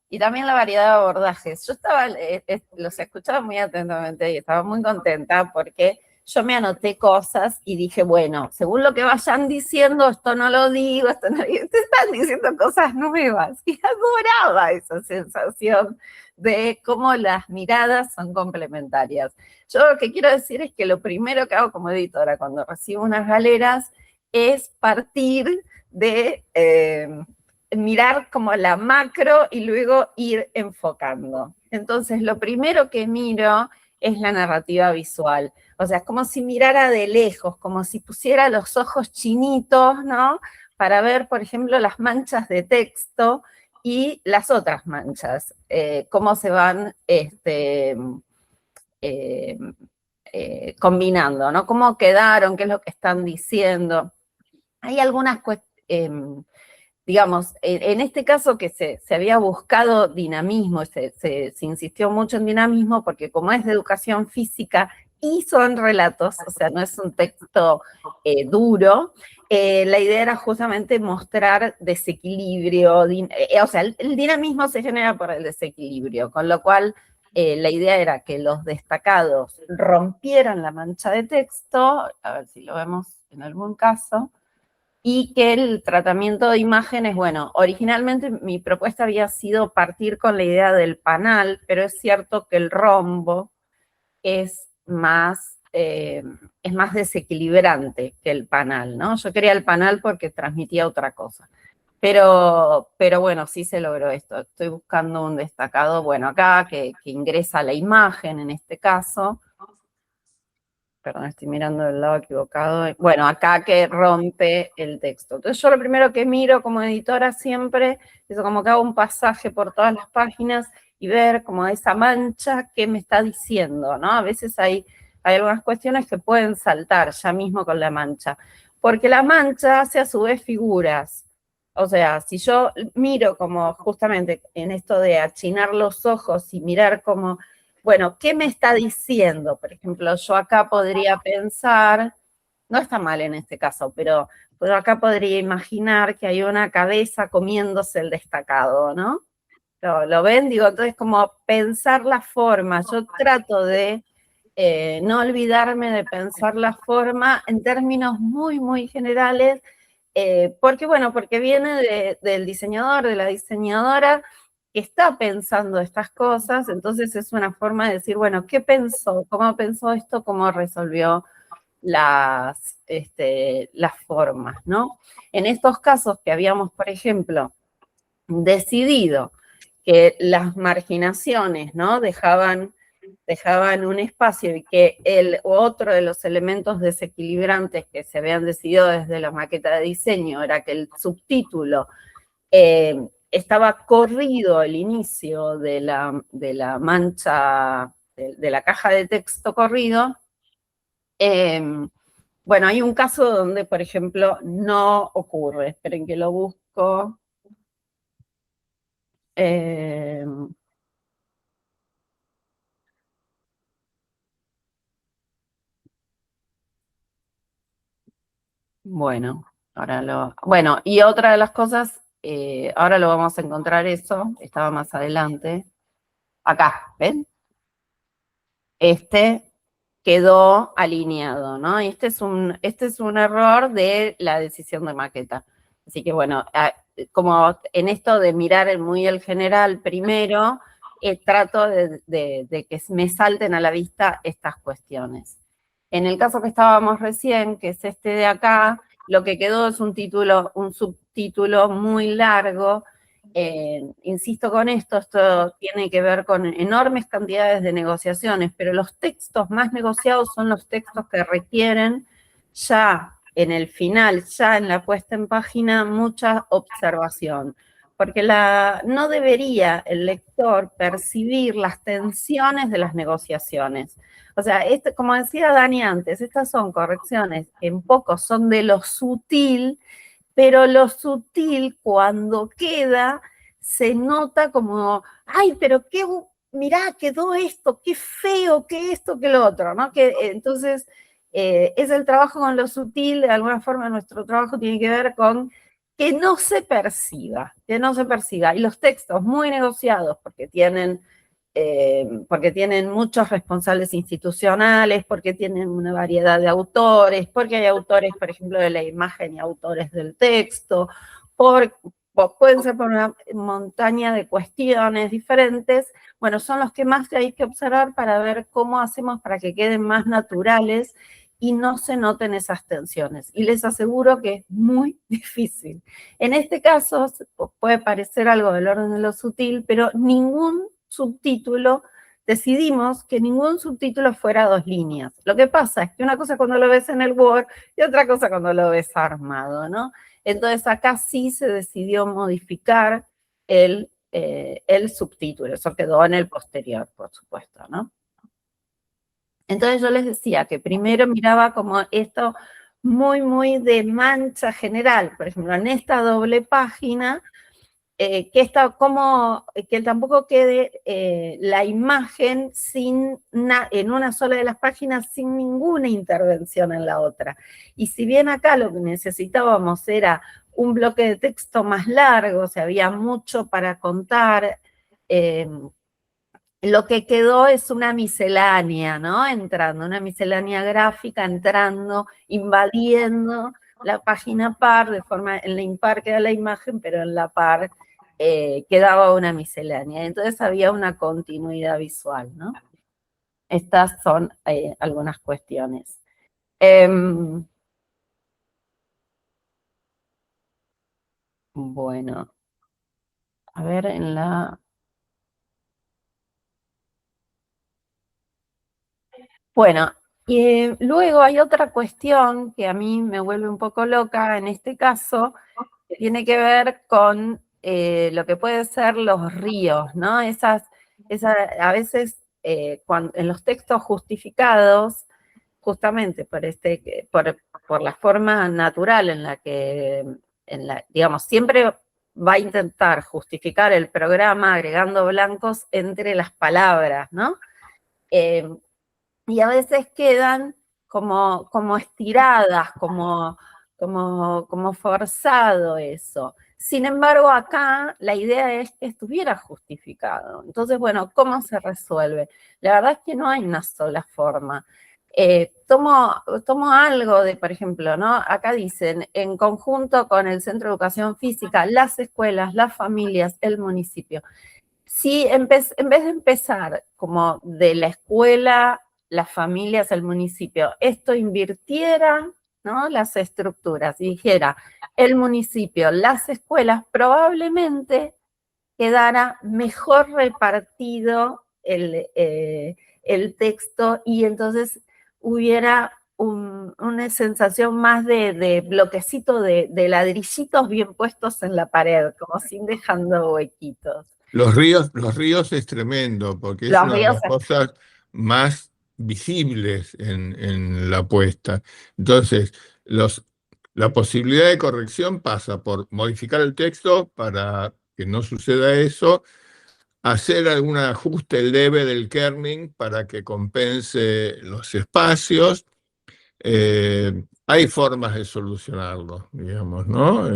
Y también la variedad de abordajes. Yo los escuchaba muy atentamente y estaba muy contenta porque yo me anoté cosas y dije, bueno, según lo que vayan diciendo, esto no lo digo, esto no lo digo. Ustedes están diciendo cosas nuevas y adoraba esa sensación de cómo las miradas son complementarias. Yo lo que quiero decir es que lo primero que hago como editora cuando recibo unas galeras es partir de mirar como la macro y luego ir enfocando. Entonces, lo primero que miro es la narrativa visual. O sea, es como si mirara de lejos, como si pusiera los ojos chinitos, ¿no? Para ver, por ejemplo, las manchas de texto y las otras manchas, cómo se van combinando, ¿no? Cómo quedaron, qué es lo que están diciendo. Hay algunas cuestiones, digamos, en este caso que se había buscado dinamismo, se insistió mucho en dinamismo porque como es de educación física y son relatos, o sea, no es un texto duro, la idea era justamente mostrar desequilibrio, o sea, el dinamismo se genera por el desequilibrio, con lo cual la idea era que los destacados rompieran la mancha de texto, a ver si lo vemos en algún caso, y que el tratamiento de imágenes, bueno, originalmente mi propuesta había sido partir con la idea del panal, pero es cierto que el rombo es más desequilibrante que el panal, ¿no? Yo quería el panal porque transmitía otra cosa. Pero bueno, sí se logró esto. Estoy buscando un destacado, bueno, acá que ingresa la imagen en este caso. Perdón, estoy mirando del lado equivocado. Bueno, acá que rompe el texto. Entonces yo lo primero que miro como editora siempre es como que hago un pasaje por todas las páginas y ver como esa mancha que me está diciendo, ¿no? A veces hay algunas cuestiones que pueden saltar ya mismo con la mancha, porque la mancha hace a su vez figuras. O sea, si yo miro como justamente en esto de achinar los ojos y mirar como bueno, ¿qué me está diciendo? Por ejemplo, yo acá podría pensar, no está mal en este caso, pero acá podría imaginar que hay una cabeza comiéndose el destacado, ¿no? ¿Lo ven? Digo, entonces como pensar la forma. Yo trato de no olvidarme de pensar la forma en términos muy, muy generales, porque viene del diseñador, de la diseñadora, que está pensando estas cosas, entonces es una forma de decir, bueno, ¿qué pensó? ¿Cómo pensó esto? ¿Cómo resolvió las formas, ¿no? En estos casos que habíamos, por ejemplo, decidido que las marginaciones, ¿no? dejaban un espacio y que otro de los elementos desequilibrantes que se habían decidido desde la maqueta de diseño era que el subtítulo estaba corrido el inicio de la mancha, de la caja de texto corrido. Bueno, hay un caso donde, por ejemplo, no ocurre. Esperen que lo busco. Bueno, bueno, y otra de las cosas, ahora lo vamos a encontrar eso, estaba más adelante. Acá, ¿ven? Quedó alineado, ¿no? Y este es un error de la decisión de maqueta. Así que bueno, como en esto de mirar muy el general primero, trato de que me salten a la vista estas cuestiones. En el caso que estábamos recién, que es este de acá, lo que quedó es un subtítulo muy largo. Insisto con esto tiene que ver con enormes cantidades de negociaciones, pero los textos más negociados son los textos que requieren ya en el final, ya en la puesta en página, mucha observación, porque no debería el lector percibir las tensiones de las negociaciones. O sea, como decía Dani antes, estas son correcciones que en poco son de lo sutil, pero lo sutil cuando queda se nota como, ay, pero qué, mirá, quedó esto, qué feo, qué esto, qué lo otro, ¿no? Entonces, es el trabajo con lo sutil, de alguna forma nuestro trabajo tiene que ver con que no se perciba, que no se perciba. Y los textos muy negociados, porque tienen muchos responsables institucionales, porque tienen una variedad de autores, porque hay autores, por ejemplo, de la imagen y autores del texto, pueden ser por una montaña de cuestiones diferentes. Bueno, son los que más hay que observar para ver cómo hacemos para que queden más naturales y no se noten esas tensiones. Y les aseguro que es muy difícil. En este caso, puede parecer algo del orden de lo sutil, pero decidimos que ningún subtítulo fuera 2 líneas. Lo que pasa es que una cosa cuando lo ves en el Word y otra cosa cuando lo ves armado, ¿no? Entonces acá sí se decidió modificar el subtítulo. Eso quedó en el posterior, por supuesto, ¿no? Entonces yo les decía que primero miraba como esto muy, muy de mancha general. Por ejemplo, en esta doble página, que tampoco quede la imagen en una sola de las páginas sin ninguna intervención en la otra. Y si bien acá lo que necesitábamos era un bloque de texto más largo, o sea, había mucho para contar, lo que quedó es una miscelánea, ¿no? Una miscelánea gráfica entrando, invadiendo la página par, de forma, en la impar queda la imagen, pero en la par quedaba una miscelánea. Entonces había una continuidad visual, ¿no? Estas son algunas cuestiones. Bueno, a ver, Bueno, y luego hay otra cuestión que a mí me vuelve un poco loca en este caso, que tiene que ver con lo que pueden ser los ríos, ¿no? A veces en los textos justificados, justamente por la forma natural en la que, digamos, siempre va a intentar justificar el programa agregando blancos entre las palabras, ¿no? Y a veces quedan como estiradas, como forzado eso. Sin embargo, acá la idea es que estuviera justificado. Entonces, bueno, ¿cómo se resuelve? La verdad es que no hay una sola forma. Tomo algo de, por ejemplo, ¿no? Acá dicen, en conjunto con el Centro de Educación Física, las escuelas, las familias, el municipio. si en vez de empezar como de la escuela, las familias, el municipio, esto invirtiera, ¿no?, las estructuras y dijera el municipio, las escuelas, probablemente quedara mejor repartido el texto y entonces hubiera una sensación más de bloquecito de ladrillitos bien puestos en la pared, como sin dejando huequitos. Los ríos es tremendo, porque es Los una de ríos, las cosas más visibles en la apuesta. Entonces, la posibilidad de corrección pasa por modificar el texto para que no suceda eso, hacer algún ajuste leve del kerning para que compense los espacios. Hay formas de solucionarlo, digamos, ¿no?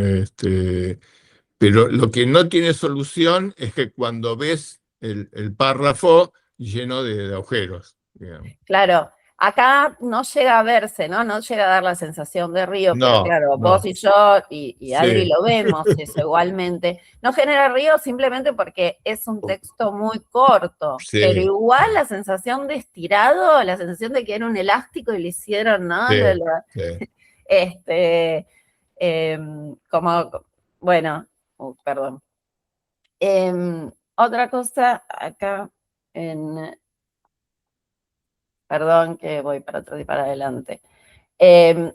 Pero lo que no tiene solución es que cuando ves el párrafo lleno de agujeros, digamos. claro, acá no llega a verse, ¿no? No llega a dar la sensación de río, pero No, claro, vos no, y yo y Adri sí, lo vemos, eso igualmente. No genera río simplemente porque es un texto muy corto, pero sí, igual la sensación de estirado, la sensación de que era un elástico y le hicieron, ¿no? sí, sí. Este, como, bueno, perdón. Otra cosa acá perdón que voy para atrás y para adelante.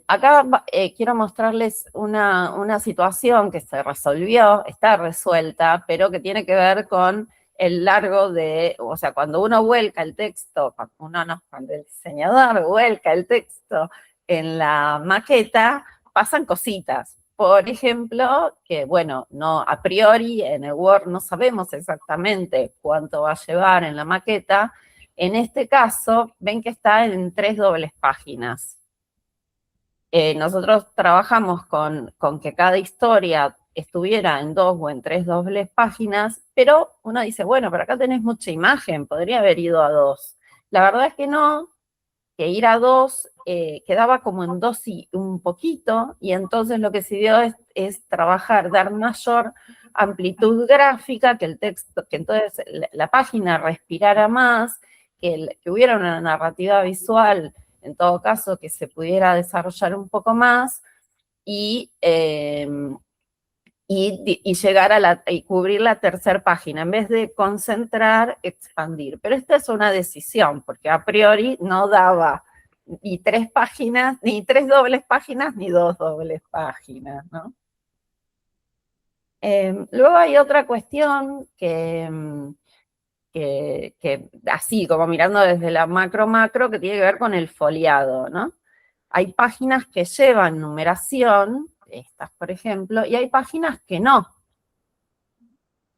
Acá quiero mostrarles una situación que se resolvió, está resuelta, pero que tiene que ver con el largo o sea, cuando uno vuelca el texto, cuando el diseñador vuelca el texto en la maqueta, pasan cositas. Por ejemplo, que bueno, no, a priori en el Word no sabemos exactamente cuánto va a llevar en la maqueta. En este caso, ven que está en 3 dobles páginas. Nosotros trabajamos con que cada historia estuviera en 2 o en 3 dobles páginas, pero uno dice, bueno, pero acá tenés mucha imagen, podría haber ido a 2. La verdad es que no, que ir a 2 quedaba como en 2 y un poquito, y entonces lo que se dio es trabajar, dar mayor amplitud gráfica, que el texto, que entonces la página respirara más, que hubiera una narrativa visual, en todo caso, que se pudiera desarrollar un poco más y llegar y cubrir la tercera página, en vez de concentrar, expandir. Pero esta es una decisión, porque a priori no daba ni 3 páginas, ni 3 dobles páginas, ni 2 dobles páginas, ¿no? Luego hay otra cuestión que así, como mirando desde la macro, que tiene que ver con el foliado, ¿no? Hay páginas que llevan numeración, estas por ejemplo, y hay páginas que no.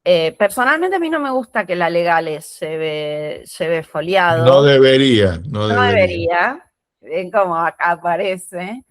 Personalmente a mí no me gusta que la Legales lleve No foliado. debería, no No debería. debería, como acá aparece.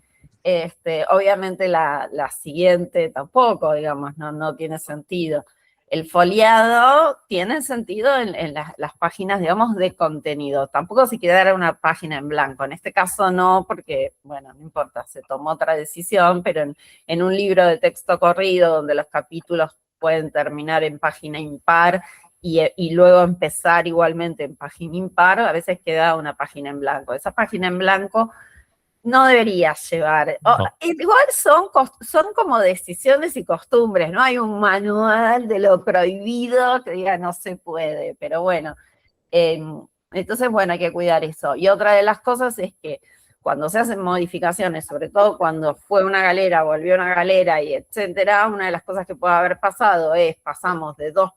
Obviamente la siguiente tampoco, digamos, no tiene sentido. El foliado tiene sentido en las páginas, digamos, de contenido. Tampoco si quedara una página en blanco. En este caso no, porque, bueno, no importa, se tomó otra decisión, pero en un libro de texto corrido donde los capítulos pueden terminar en página impar y luego empezar igualmente en página impar, a veces queda una página en blanco. Esa página en blanco no debería llevar. No. Igual son como decisiones y costumbres, no hay un manual de lo prohibido que diga no se puede, pero bueno, entonces bueno, hay que cuidar eso. Y otra de las cosas es que cuando se hacen modificaciones, sobre todo cuando fue una galera, volvió una galera y etcétera, una de las cosas que puede haber pasado es, pasamos de 2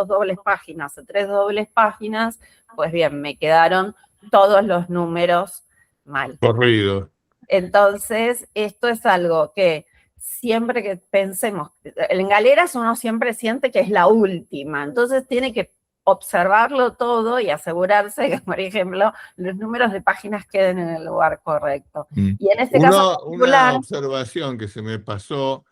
dobles páginas a 3 dobles páginas, pues bien, me quedaron todos los números mal. Corrido. Entonces, esto es algo que siempre que pensemos, en galeras uno siempre siente que es la última, entonces tiene que observarlo todo y asegurarse que, por ejemplo, los números de páginas queden en el lugar correcto. Y en este caso particular, Una observación que se me pasó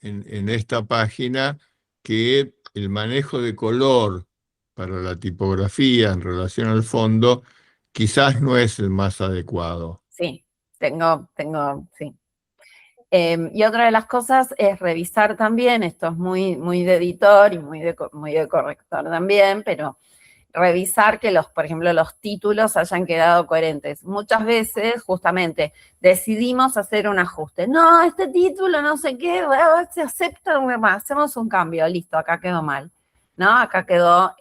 en esta página, que el manejo de color para la tipografía en relación al fondo quizás no es el más adecuado. sí, sí. Y otra de las cosas es revisar también, esto es muy de editor y muy de corrector también, pero revisar que por ejemplo, los títulos hayan quedado coherentes. Muchas veces, justamente, decidimos hacer un ajuste. No, este título, no sé qué, se acepta, hacemos un cambio, listo, acá quedó mal. ¿No? Acá quedó,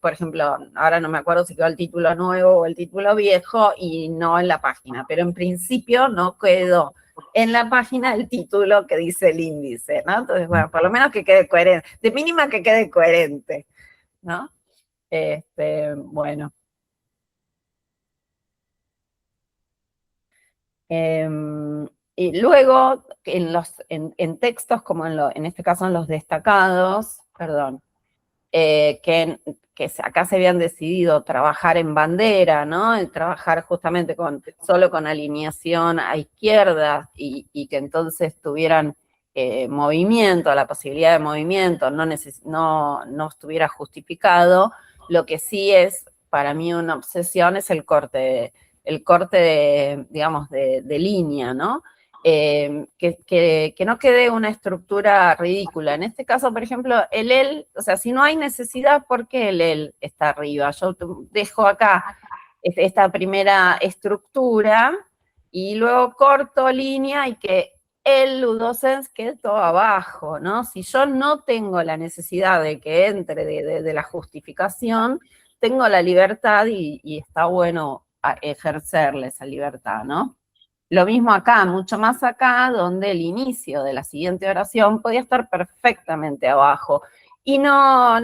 por ejemplo, ahora no me acuerdo si quedó el título nuevo o el título viejo y no en la página, pero en principio no quedó en la página el título que dice el índice, ¿no? Entonces, bueno, por lo menos que quede coherente, de mínima que quede coherente, ¿no? Bueno. Y luego, en textos, como en este caso en los destacados, perdón, que acá se habían decidido trabajar en bandera, ¿no? El trabajar justamente solo con alineación a izquierda y que entonces tuvieran movimiento, la posibilidad de movimiento, no estuviera justificado. Lo que sí es para mí una obsesión es el corte digamos, de línea, ¿no? Que no quede una estructura ridícula. En este caso, por ejemplo, el, o sea, si no hay necesidad, ¿por qué el está arriba? Yo dejo acá esta primera estructura y luego corto línea y que el ludocens quede todo abajo, ¿no? Si yo no tengo la necesidad de que entre de la justificación, tengo la libertad y está bueno ejercerle esa libertad, ¿no? Lo mismo acá, mucho más acá, donde el inicio de la siguiente oración podía estar perfectamente abajo. Y no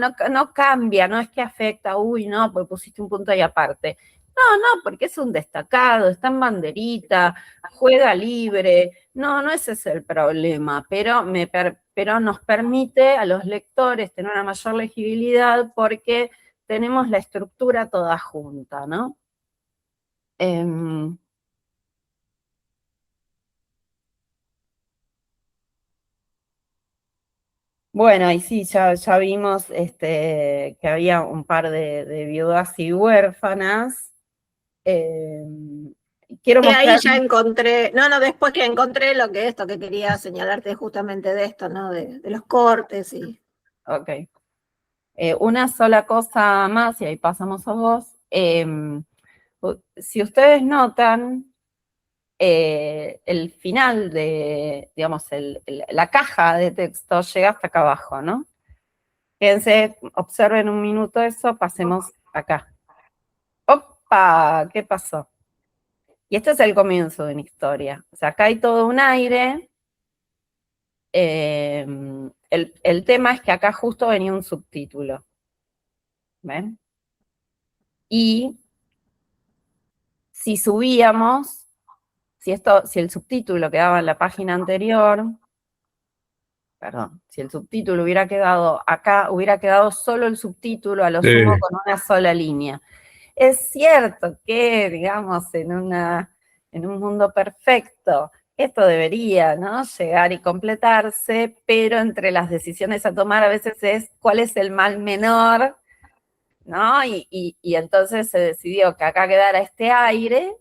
cambia, no es que afecta, uy, no, pues pusiste un punto ahí aparte. No, porque es un destacado, está en banderita, juega libre. No ese es el problema, pero nos permite a los lectores tener una mayor legibilidad porque tenemos la estructura toda junta, ¿no? Bueno, y sí, ya vimos que había un par de viudas y huérfanas. Quiero ahí mostrar. ya encontré, después que encontré esto que quería señalarte justamente de esto, ¿no? De los cortes y... Ok. Una sola cosa más, y ahí pasamos a vos. Si ustedes notan, el final digamos, la caja de texto llega hasta acá abajo, ¿no? Fíjense, observen un minuto eso, pasemos acá. ¡Opa! ¿Qué pasó? Y este es el comienzo de una historia. O sea, acá hay todo un aire. El tema es que acá justo venía un subtítulo. ¿Ven? Y si subíamos, si el subtítulo quedaba en la página anterior, perdón, si el subtítulo hubiera quedado acá, hubiera quedado solo el subtítulo, a lo sumo con una sola línea. Es cierto que, digamos, en un mundo perfecto, esto debería, ¿no? Llegar y completarse, pero entre las decisiones a tomar a veces es cuál es el mal menor, ¿no? Y entonces se decidió que acá quedara este aire,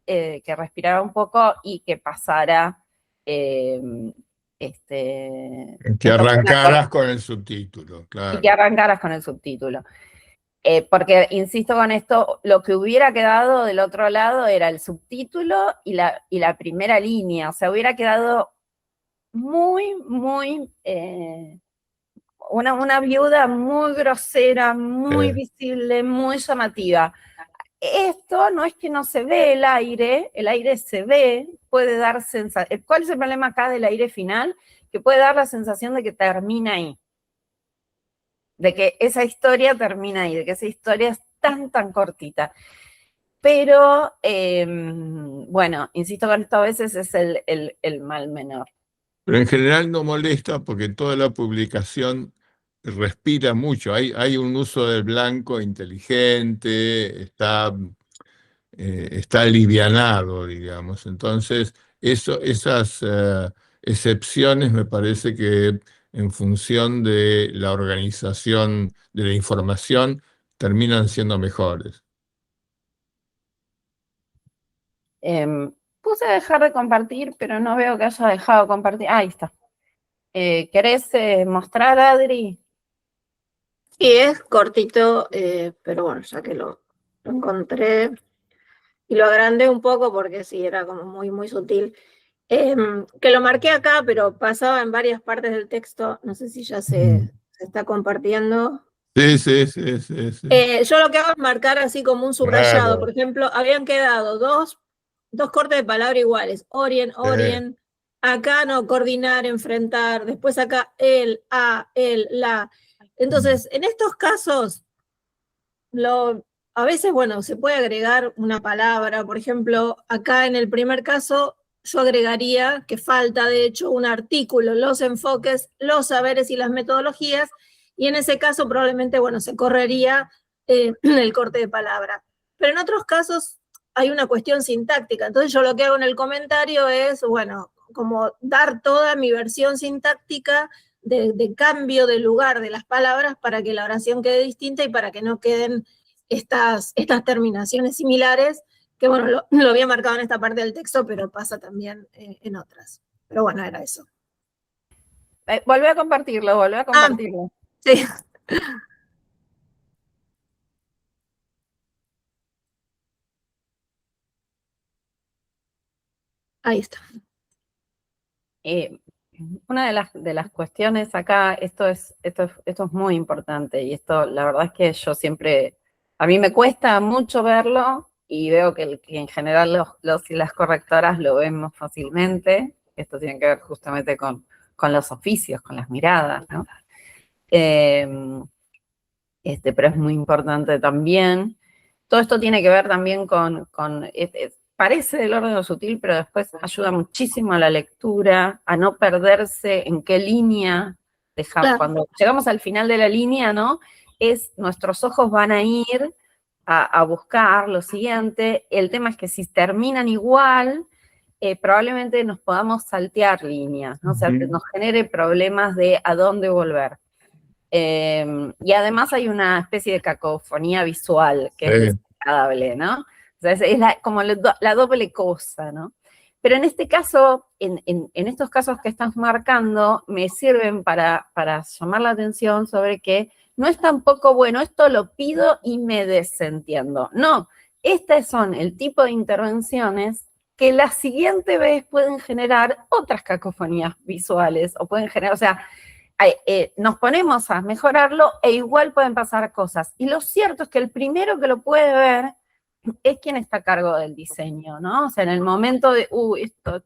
que respirara un poco y que pasara Que arrancaras con el subtítulo, claro. y que arrancaras con el subtítulo. Porque, insisto con esto, lo que hubiera quedado del otro lado era el subtítulo y la primera línea. O sea, hubiera quedado muy, una viuda muy grosera, muy visible, muy llamativa. Esto no es que no se ve el aire se ve, puede dar sensación. ¿Cuál es el problema acá del aire final? Que puede dar la sensación de que termina ahí. De que esa historia termina ahí, de que esa historia es tan cortita. Pero, bueno, insisto con esto, a veces es el mal menor. Pero en general no molesta porque toda la publicación respira mucho. Hay un uso del blanco inteligente, está alivianado, digamos. Entonces, esas excepciones me parece que en función de la organización de la información terminan siendo mejores. puse a dejar de compartir, pero no veo que haya dejado de compartir. Ahí está. ¿Querés mostrar, Adri? Sí, es cortito, pero bueno, ya que lo encontré y lo agrandé un poco porque sí, era como muy, muy sutil. Que lo marqué acá, pero pasaba en varias partes del texto. No sé si ya se está compartiendo. Sí, sí, sí, sí, sí. Yo lo que hago es marcar así como un subrayado. Claro. Por ejemplo, habían quedado dos cortes de palabra iguales. Orien, orien. Acá no, coordinar, enfrentar. Después acá el, a, el, la. Entonces, en estos casos, a veces, bueno, se puede agregar una palabra. Por ejemplo, acá en el primer caso, yo agregaría que falta, de hecho, un artículo, los enfoques, los saberes y las metodologías, y en ese caso probablemente, bueno, se correría el corte de palabra. Pero en otros casos hay una cuestión sintáctica, entonces yo lo que hago en el comentario es, bueno, como dar toda mi versión sintáctica de cambio de lugar de las palabras para que la oración quede distinta y para que no queden estas terminaciones similares, que bueno, lo había marcado en esta parte del texto, pero pasa también en otras. Pero bueno, era eso. Volvé a compartirlo, volvé a compartirlo. Sí. Ahí está. Una de las cuestiones acá, esto es muy importante, y esto la verdad es que yo siempre, a mí me cuesta mucho verlo, y veo que en general los y las correctoras lo ven más fácilmente. Esto tiene que ver justamente con los oficios, con las miradas, ¿no? Pero es muy importante también. Todo esto tiene que ver también parece del orden de lo sutil, pero después ayuda muchísimo a la lectura, a no perderse en qué línea dejamos. Claro. Cuando llegamos al final de la línea, ¿no? Nuestros ojos van a ir a buscar lo siguiente. El tema es que si terminan igual, probablemente nos podamos saltear líneas, ¿no? O sea, nos genere problemas de a dónde volver. Y además hay una especie de cacofonía visual que es desagradable, ¿no? O sea, es como la doble cosa, ¿no? Pero en este caso, en estos casos que estás marcando, me sirven para llamar la atención sobre que no es tampoco, bueno, esto lo pido y me desentiendo. No, estas son el tipo de intervenciones que la siguiente vez pueden generar otras cacofonías visuales, o pueden generar, o sea, nos ponemos a mejorarlo e igual pueden pasar cosas. Y lo cierto es que el primero que lo puede ver es quien está a cargo del diseño, ¿no? O sea, en el momento de, esto,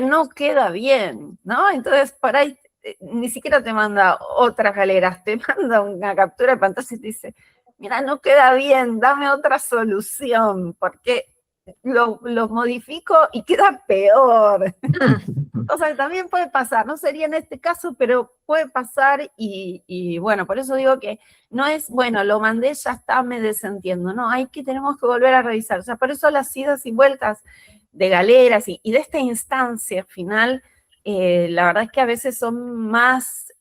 no queda bien, ¿no? Entonces, por ahí ni siquiera te manda otras galeras, te manda una captura de pantalla y te dice, mira, no queda bien, dame otra solución, porque lo modifico y queda peor. O sea, también puede pasar, no sería en este caso, pero puede pasar y bueno, por eso digo que no es, bueno, lo mandé, ya está, me desentiendo, no, tenemos que volver a revisar. O sea, por eso las idas y vueltas de galeras y de esta instancia final, la verdad es que a veces son más,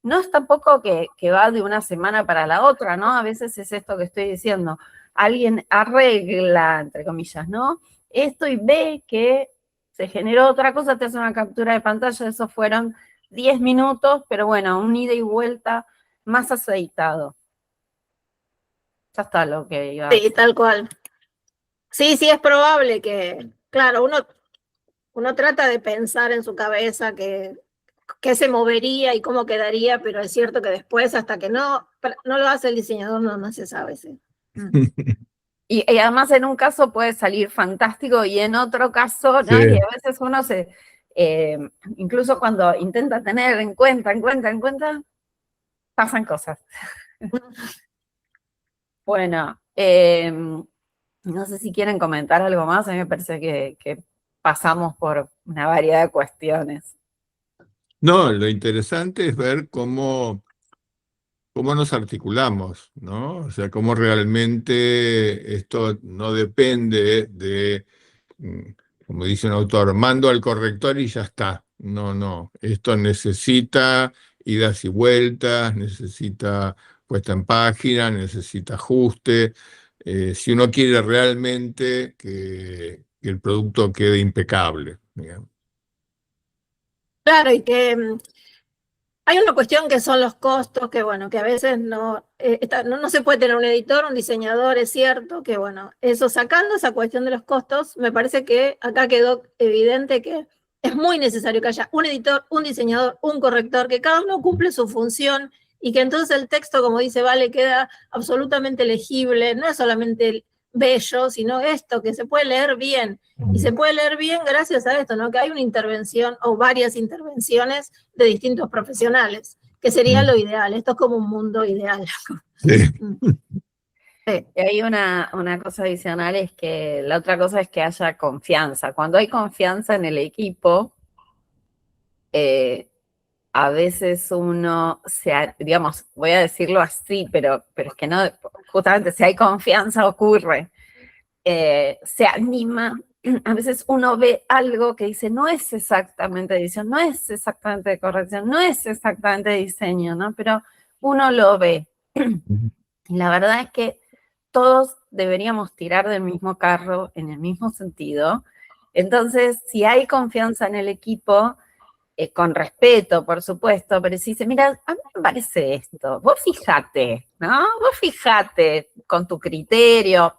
no es tampoco que va de una semana para la otra, ¿no? A veces es esto que estoy diciendo, alguien arregla, entre comillas, ¿no? Esto y ve que se generó otra cosa, te hace una captura de pantalla, eso fueron 10 minutos, pero bueno, un ida y vuelta más aceitado. Ya está lo que iba a decir. Sí, tal cual. Sí, es probable que, claro, uno trata de pensar en su cabeza qué se movería y cómo quedaría, pero es cierto que después, hasta que no lo hace el diseñador, no se sabe. Sí. Y además en un caso puede salir fantástico y en otro caso, ¿no? Sí. Y a veces uno incluso cuando intenta tener en cuenta, pasan cosas. Bueno, no sé si quieren comentar algo más, a mí me parece que pasamos por una variedad de cuestiones. No, lo interesante es ver cómo nos articulamos, ¿no? O sea, cómo realmente esto no depende de, como dice un autor, mando al corrector y ya está. No, esto necesita idas y vueltas, necesita puesta en página, necesita ajuste. Si uno quiere realmente que el producto quede impecable, digamos. Claro, y que hay una cuestión que son los costos, que bueno, que a veces no se puede tener un editor, un diseñador, es cierto, que bueno, eso sacando esa cuestión de los costos, me parece que acá quedó evidente que es muy necesario que haya un editor, un diseñador, un corrector, que cada uno cumple su función y que entonces el texto, como dice Vale, queda absolutamente legible, no es solamente bello, sino esto, que se puede leer bien. Y se puede leer bien gracias a esto, ¿no? Que hay una intervención o varias intervenciones de distintos profesionales, que sería lo ideal. Esto es como un mundo ideal. Sí. Sí, y hay una cosa adicional, es que la otra cosa es que haya confianza. Cuando hay confianza en el equipo, a veces uno, digamos, voy a decirlo así, pero es que no, justamente si hay confianza ocurre. Se anima, a veces uno ve algo que dice, no es exactamente edición, no es exactamente de corrección, no es exactamente de diseño, ¿no? Pero uno lo ve. Y la verdad es que todos deberíamos tirar del mismo carro en el mismo sentido. Entonces, si hay confianza en el equipo, con respeto, por supuesto, pero si dice, mira, a mí me parece esto, vos fijate, ¿no? Vos fijate con tu criterio.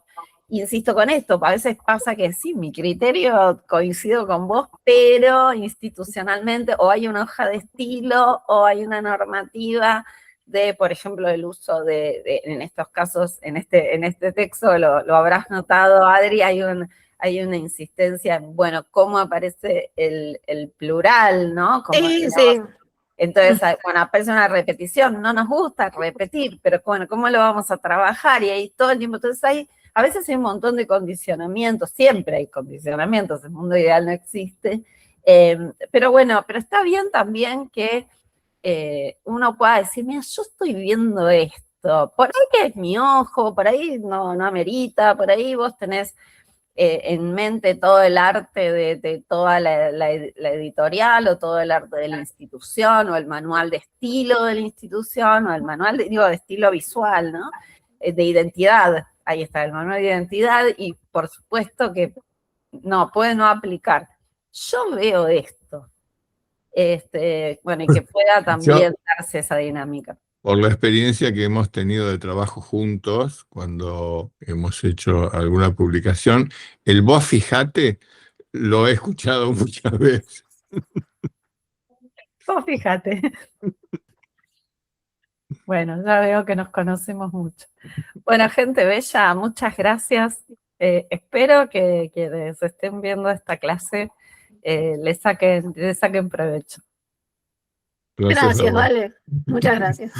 Insisto con esto, a veces pasa que sí, mi criterio coincido con vos, pero institucionalmente o hay una hoja de estilo o hay una normativa de, por ejemplo, el uso en estos casos, en este texto, lo habrás notado, Adri, hay una insistencia en, bueno, cómo aparece el plural, ¿no? Sí, sí. Entonces, bueno, aparece una repetición, no nos gusta repetir, pero bueno, ¿cómo lo vamos a trabajar? Y ahí todo el tiempo, entonces a veces hay un montón de condicionamientos, siempre hay condicionamientos, el mundo ideal no existe, pero bueno, pero está bien también que uno pueda decir, mira, yo estoy viendo esto, por ahí que es mi ojo, por ahí no amerita, por ahí vos tenés en mente todo el arte de toda la editorial o todo el arte de la institución o el manual de estilo de la institución o el manual de estilo visual, ¿no? De identidad, ahí está el manual de identidad y por supuesto que no, puede no aplicar. Yo veo esto, bueno, y que pueda también darse esa dinámica. Por la experiencia que hemos tenido de trabajo juntos, cuando hemos hecho alguna publicación, el vos fijate lo he escuchado muchas veces. Vos fíjate. Bueno, ya veo que nos conocemos mucho. Bueno, gente bella, muchas gracias. Espero que quienes estén viendo esta clase le saquen provecho. Gracias, Vale. Muchas gracias.